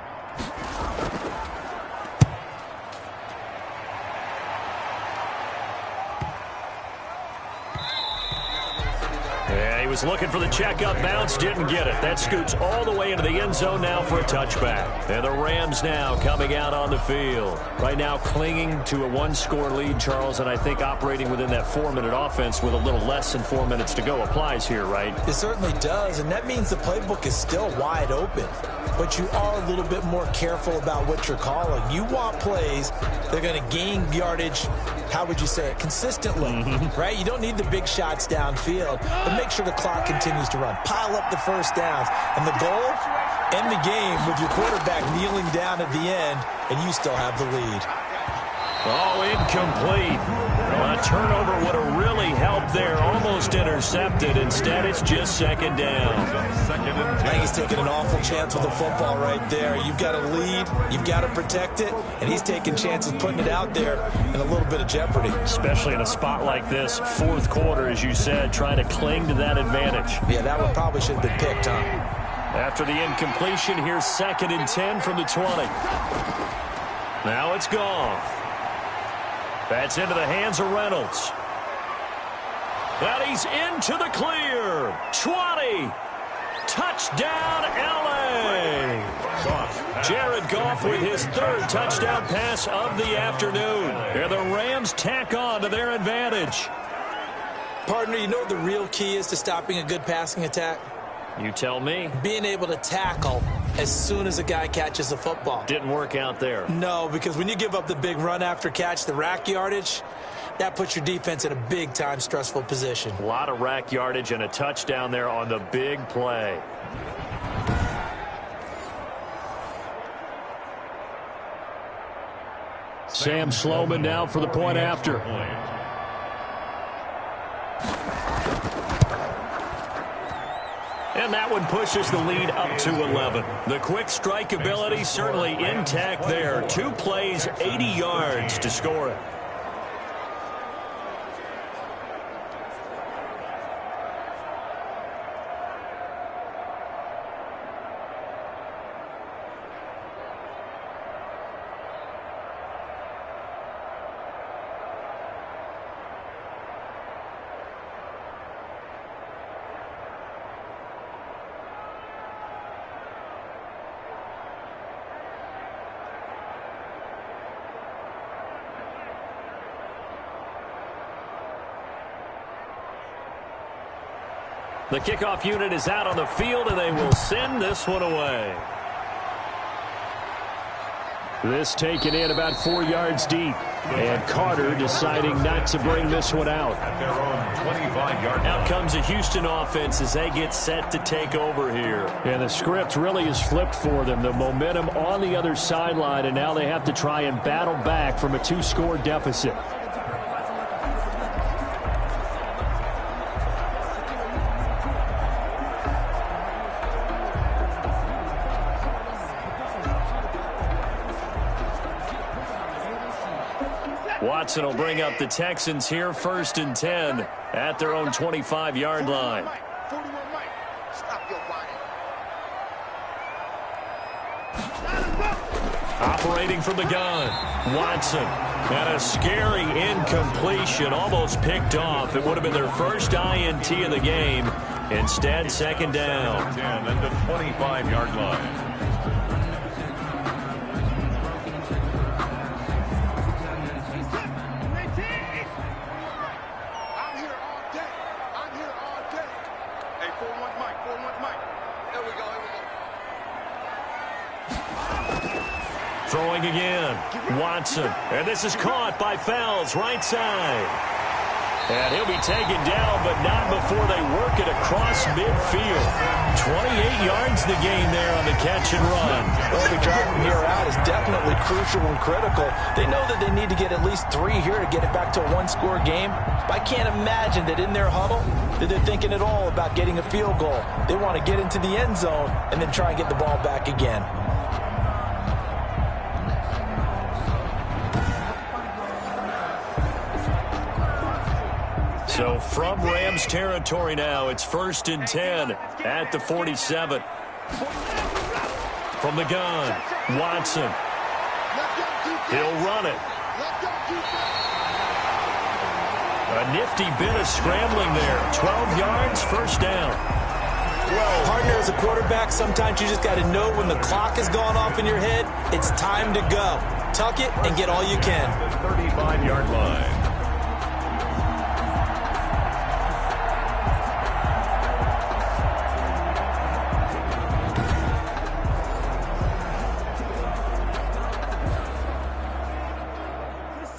Yeah, he was looking for the check-up bounce, didn't get it. That scoots all the way into the end zone now for a touchback. And the Rams now coming out on the field. Right now clinging to a 1-score lead, Charles, and I think operating within that 4-minute offense with a little less than 4 minutes to go applies here, right? It certainly does, and that means the playbook is still wide open. But you are a little bit more careful about what you're calling. You want plays that are going to gain yardage, how would you say it, consistently, right? You don't need the big shots downfield, but make sure the clock continues to run. Pile up the first downs. And the goal? End the game with your quarterback kneeling down at the end, and you still have the lead. Oh, incomplete. Well, a turnover would have really helped there. Almost intercepted. Instead, it's just second down. I think he's taking an awful chance with the football right there. You've got a lead. You've got to protect it. And he's taking chances putting it out there in a little bit of jeopardy. Especially in a spot like this, fourth quarter, as you said, trying to cling to that advantage. Yeah, that one probably should have been picked, huh? After the incompletion, here's 2nd and 10 from the 20. Now it's gone. That's into the hands of Reynolds. And he's into the clear. 20. Touchdown, L.A. Jared Goff with his 3rd touchdown pass of the afternoon. And the Rams tack on to their advantage. Partner, you know what the real key is to stopping a good passing attack? You tell me. Being able to tackle as soon as a guy catches the football. Didn't work out there. No, because when you give up the big run after catch, the rack yardage, that puts your defense in a big-time stressful position. A lot of rack yardage and a touchdown there on the big play. Sam Sloman now for the point after. And that one pushes the lead up to 11. The quick strike ability certainly intact there. 2 plays, 80 yards to score it. The kickoff unit is out on the field, and they will send this one away. This taken in about 4 yards deep. And Carter deciding not to bring this one out. At their own 25-yard line. Out comes the Houston offense as they get set to take over here. And the script really is flipped for them. The momentum on the other sideline, and now they have to try and battle back from a 2-score deficit. Watson will bring up the Texans here, 1st and 10 at their own 25-yard line. Operating from the gun, Watson. And a scary incompletion, almost picked off. It would have been their first INT of the game. Instead, 2nd down. 10 at the 25-yard line. Throwing again, Watson. And this is caught by Fells, right side. And he'll be taken down, but not before they work it across midfield. 28 yards the gain there on the catch and run. Well, the drive from here out is definitely crucial and critical. They know that they need to get at least 3 here to get it back to a 1-score game. But I can't imagine that in their huddle that they're thinking at all about getting a field goal. They want to get into the end zone and then try and get the ball back again. So from Rams territory now, it's 1st and 10 at the 47. From the gun, Watson. He'll run it. A nifty bit of scrambling there. 12 yards, 1st down. Well, partner, as a quarterback, sometimes you just got to know when the clock has gone off in your head, it's time to go. Tuck it and get all you can. The 35-yard line.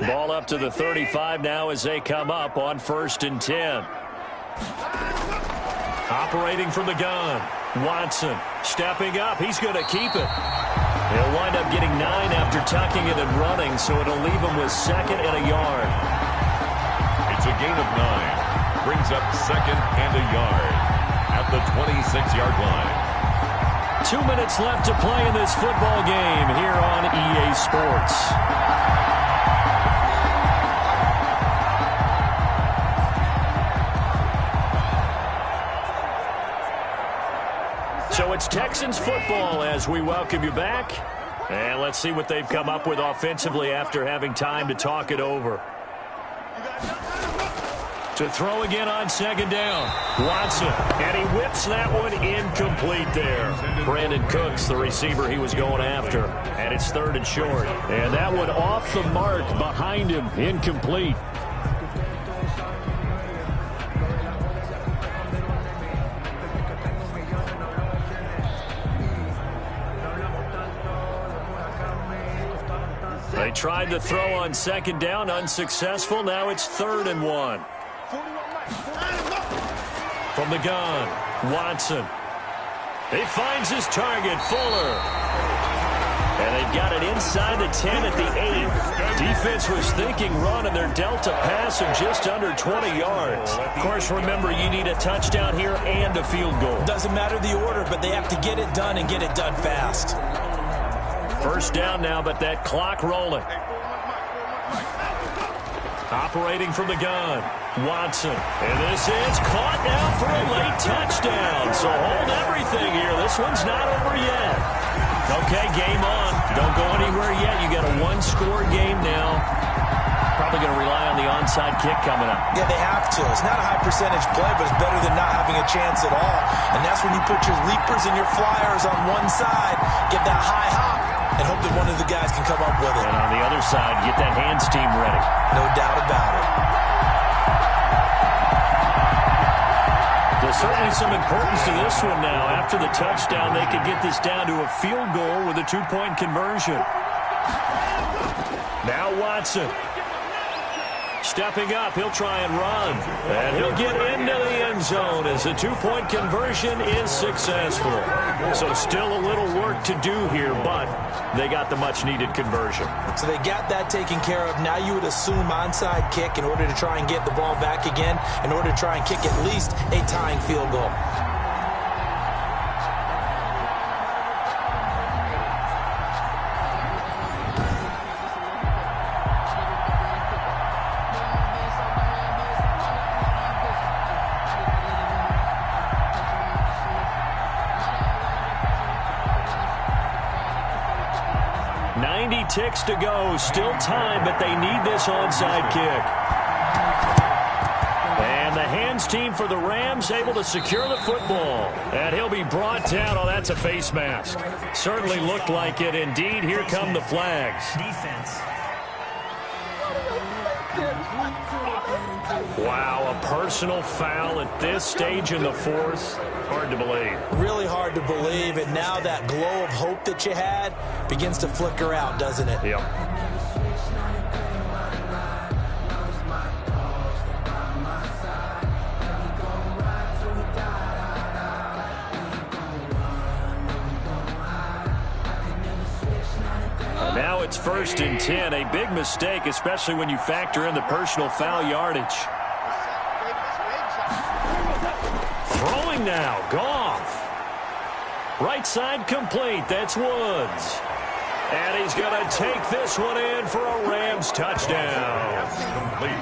Ball up to the 35 now as they come up on 1st and 10. Operating from the gun. Watson stepping up. He's going to keep it. He'll wind up getting 9 after tucking it and running, so it'll leave him with 2nd and a yard. It's a gain of 9. Brings up 2nd and a yard at the 26-yard line. 2 minutes left to play in this football game here on EA Sports. So it's Texans football as we welcome you back. And let's see what they've come up with offensively after having time to talk it over. To throw again on 2nd down. Watson, and he whips that one incomplete there. Brandon Cooks, the receiver he was going after. And it's 3rd and short. And that one off the mark behind him, incomplete. They tried to throw on 2nd down, unsuccessful. Now it's 3rd and 1. From the gun, Watson. He finds his target, Fuller. And they've got it inside the 10 at the 8. Defense was thinking run, and they're dealt a pass of just under 20 yards. Of course, remember, you need a touchdown here and a field goal. Doesn't matter the order, but they have to get it done and get it done fast. 1st down now, but that clock rolling. Operating from the gun, Watson. And this is caught now for a late touchdown. So hold everything here. This one's not over yet. Okay, game on. Don't go anywhere yet. You got a 1-score game now. Probably going to rely on the onside kick coming up. Yeah, they have to. It's not a high percentage play, but it's better than not having a chance at all. And that's when you put your leapers and your flyers on one side, get that high hop, and hope that one of the guys can come up with it. And on the other side, get that hands team ready. No doubt about it. There's certainly some importance to this one now. After the touchdown, they could get this down to a field goal with a 2-point conversion. Now Watson. Stepping up, he'll try and run. And he'll get into the end zone as the 2-point conversion is successful. So still a little work to do here, but they got the much-needed conversion. So they got that taken care of. Now you would assume onside kick in order to try and get the ball back again, in order to try and kick at least a tying field goal. Ticks to go. Still time, but they need this onside kick. And the hands team for the Rams able to secure the football. And he'll be brought down. Oh, that's a face mask. Certainly looked like it. Indeed, here come the flags. Defense. Wow, a personal foul at this stage in the 4th. Hard to believe. Really hard to believe, and now that glow of hope that you had begins to flicker out, doesn't it? Yep. Now it's 1st and 10. A big mistake, especially when you factor in the personal foul yardage. Throwing now, Goff. Right side complete, that's Woods. And he's going to take this one in for a Rams touchdown.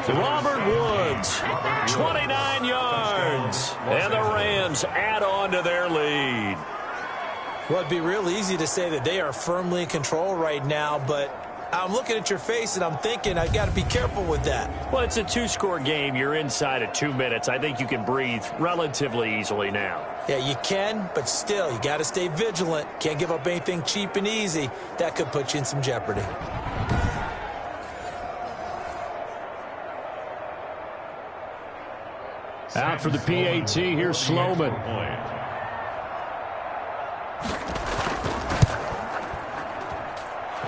Robert Woods, 29 yards. And the Rams add on to their lead. Well, it'd be real easy to say that they are firmly in control right now, but I'm looking at your face and I'm thinking I've got to be careful with that. Well, it's a 2-score game. You're inside of 2 minutes. I think you can breathe relatively easily now. Yeah, you can, but still, you got to stay vigilant. Can't give up anything cheap and easy. That could put you in some jeopardy. Out for the PAT, here's Sloman.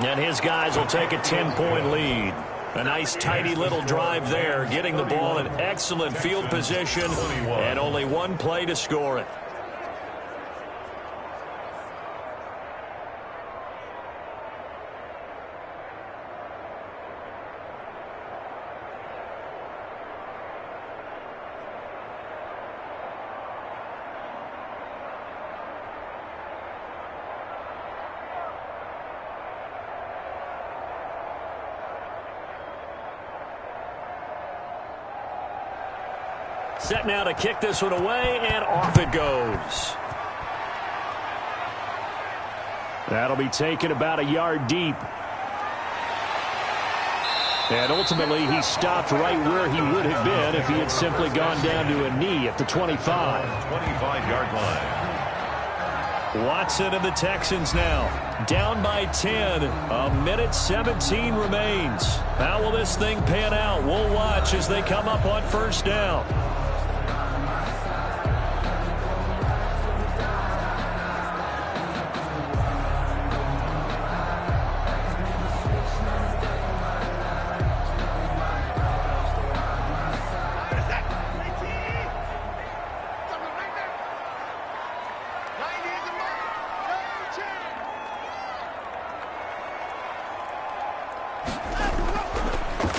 And his guys will take a 10-point lead. A nice, tidy little drive there, getting the ball in excellent field position, and only one play to score it. Set now to kick this one away, and off it goes. That'll be taken about a yard deep. And ultimately, he stopped right where he would have been if he had simply gone down to a knee at the 25. 25-yard line. Watson and the Texans now down by 10. A minute 17 remains. How will this thing pan out? We'll watch as they come up on first down.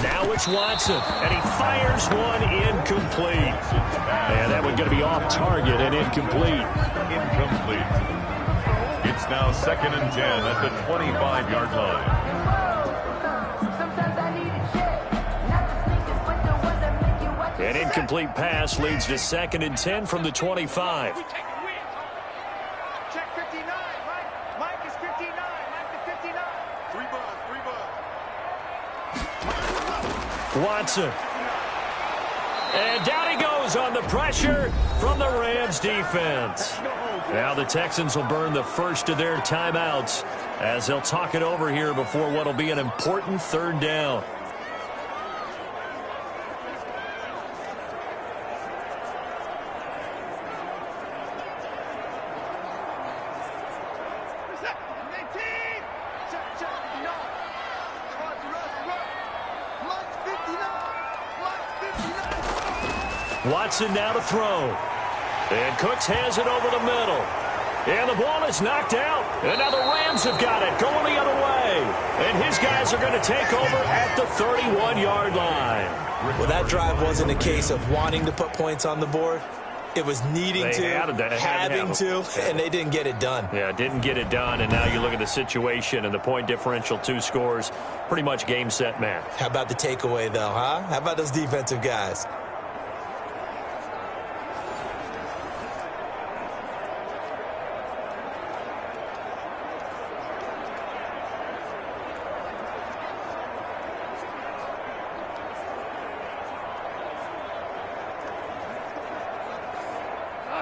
Now it's Watson, and he fires one incomplete. And that one going to be off target and incomplete. Incomplete. It's now 2nd and 10 at the 25-yard line. An incomplete pass leads to 2nd and 10 from the 25. Check 59, right? Mike is 59. Mike is 59. 3 buzz. Watson. And down he goes on the pressure from the Rams defense. Now the Texans will burn the first of their timeouts as they'll talk it over here before what will be an important third down. Watson now to throw. And Cooks has it over the middle. And the ball is knocked out. And now the Rams have got it going the other way. And his guys are going to take over at the 31-yard line. Well, that drive wasn't a case of wanting to put points on the board. It was needing to, having to, and they didn't get it done. Yeah, didn't get it done, and now you look at the situation and the point differential, 2 scores, pretty much game, set, match. How about the takeaway, though, huh? How about those defensive guys?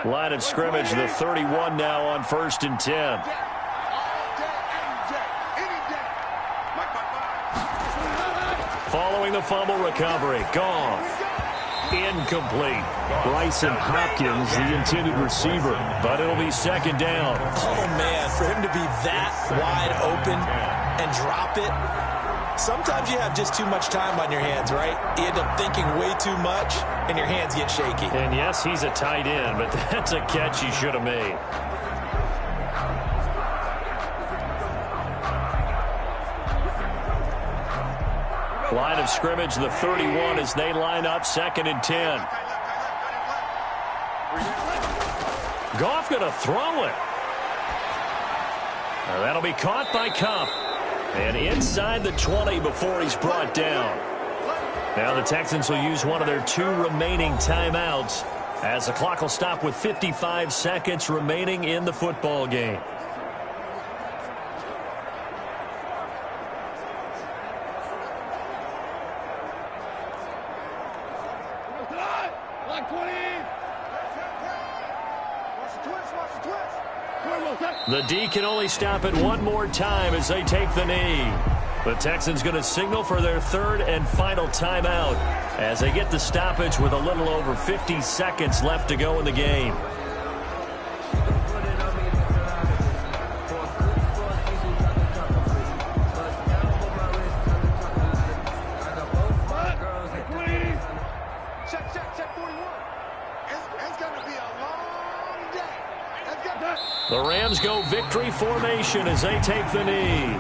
Line of scrimmage, the 31 now on 1st and 10. Following the fumble recovery, gone. Incomplete. Bryson Hopkins, the intended receiver. But it'll be 2nd down. Oh, man, for him to be that wide open and drop it. Sometimes you have just too much time on your hands, right? You end up thinking way too much, and your hands get shaky. And yes, he's a tight end, but that's a catch he should have made. Line of scrimmage, the 31 as they line up 2nd and 10. Goff going to throw it. Now that'll be caught by Kupp. And inside the 20 before he's brought down. Now the Texans will use one of their 2 remaining timeouts as the clock will stop with 55 seconds remaining in the football game. The D can only stop it one more time as they take the knee. The Texans going to signal for their 3rd and final timeout as they get the stoppage with a little over 50 seconds left to go in the game. Rams go victory formation as they take the knee.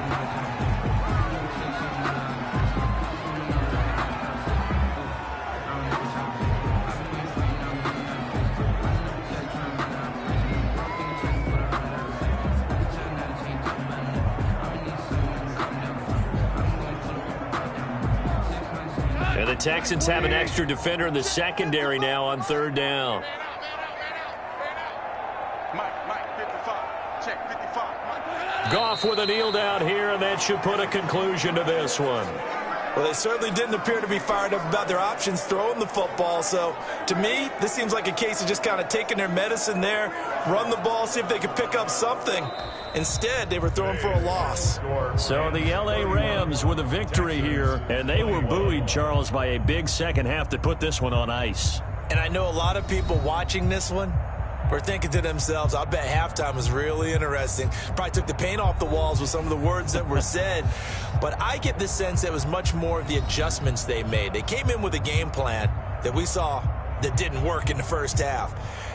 And the Texans have an extra defender in the secondary now on third down. Goff with a kneel down here, and that should put a conclusion to this one. Well, they certainly didn't appear to be fired up about their options throwing the football. So, to me, this seems like a case of just kind of taking their medicine there, run the ball, see if they could pick up something. Instead, they were throwing for a loss. So the L.A. Rams with a victory here, and they were buoyed, Charles, by a big second half to put this one on ice. And I know a lot of people watching this one were thinking to themselves, I bet halftime was really interesting. Probably took the paint off the walls with some of the words that were said. But I get the sense that it was much more of the adjustments they made. They came in with a game plan that we saw that didn't work in the first half.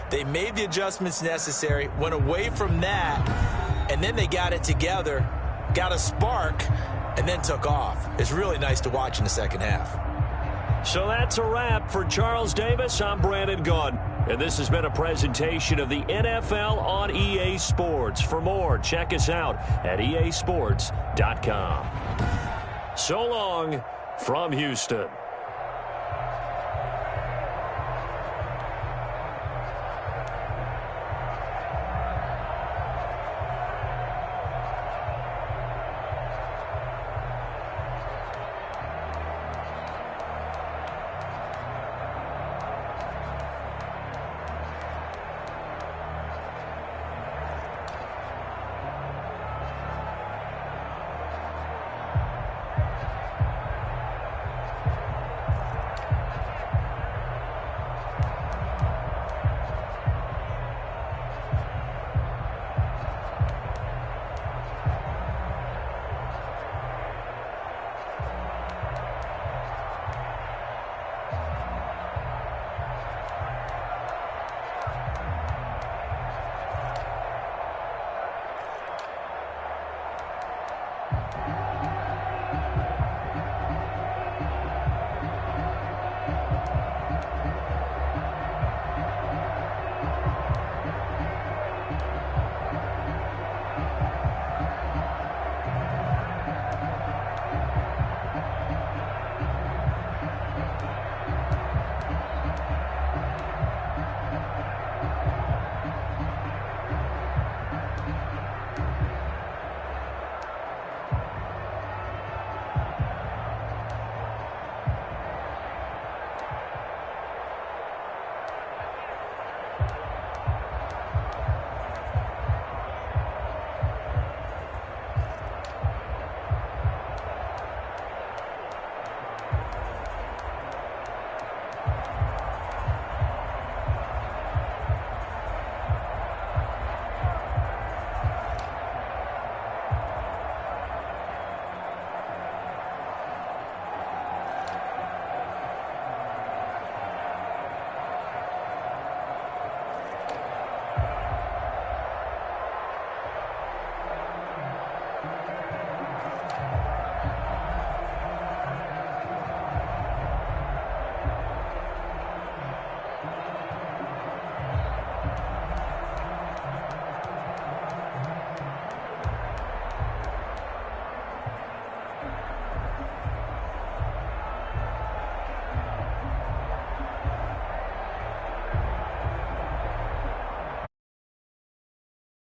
They made the adjustments necessary, went away from that, and then they got it together, got a spark, and then took off. It's really nice to watch in the second half. So that's a wrap for Charles Davis. I'm Brandon Gaudin. And this has been a presentation of the NFL on EA Sports. For more, check us out at easports.com. So long from Houston.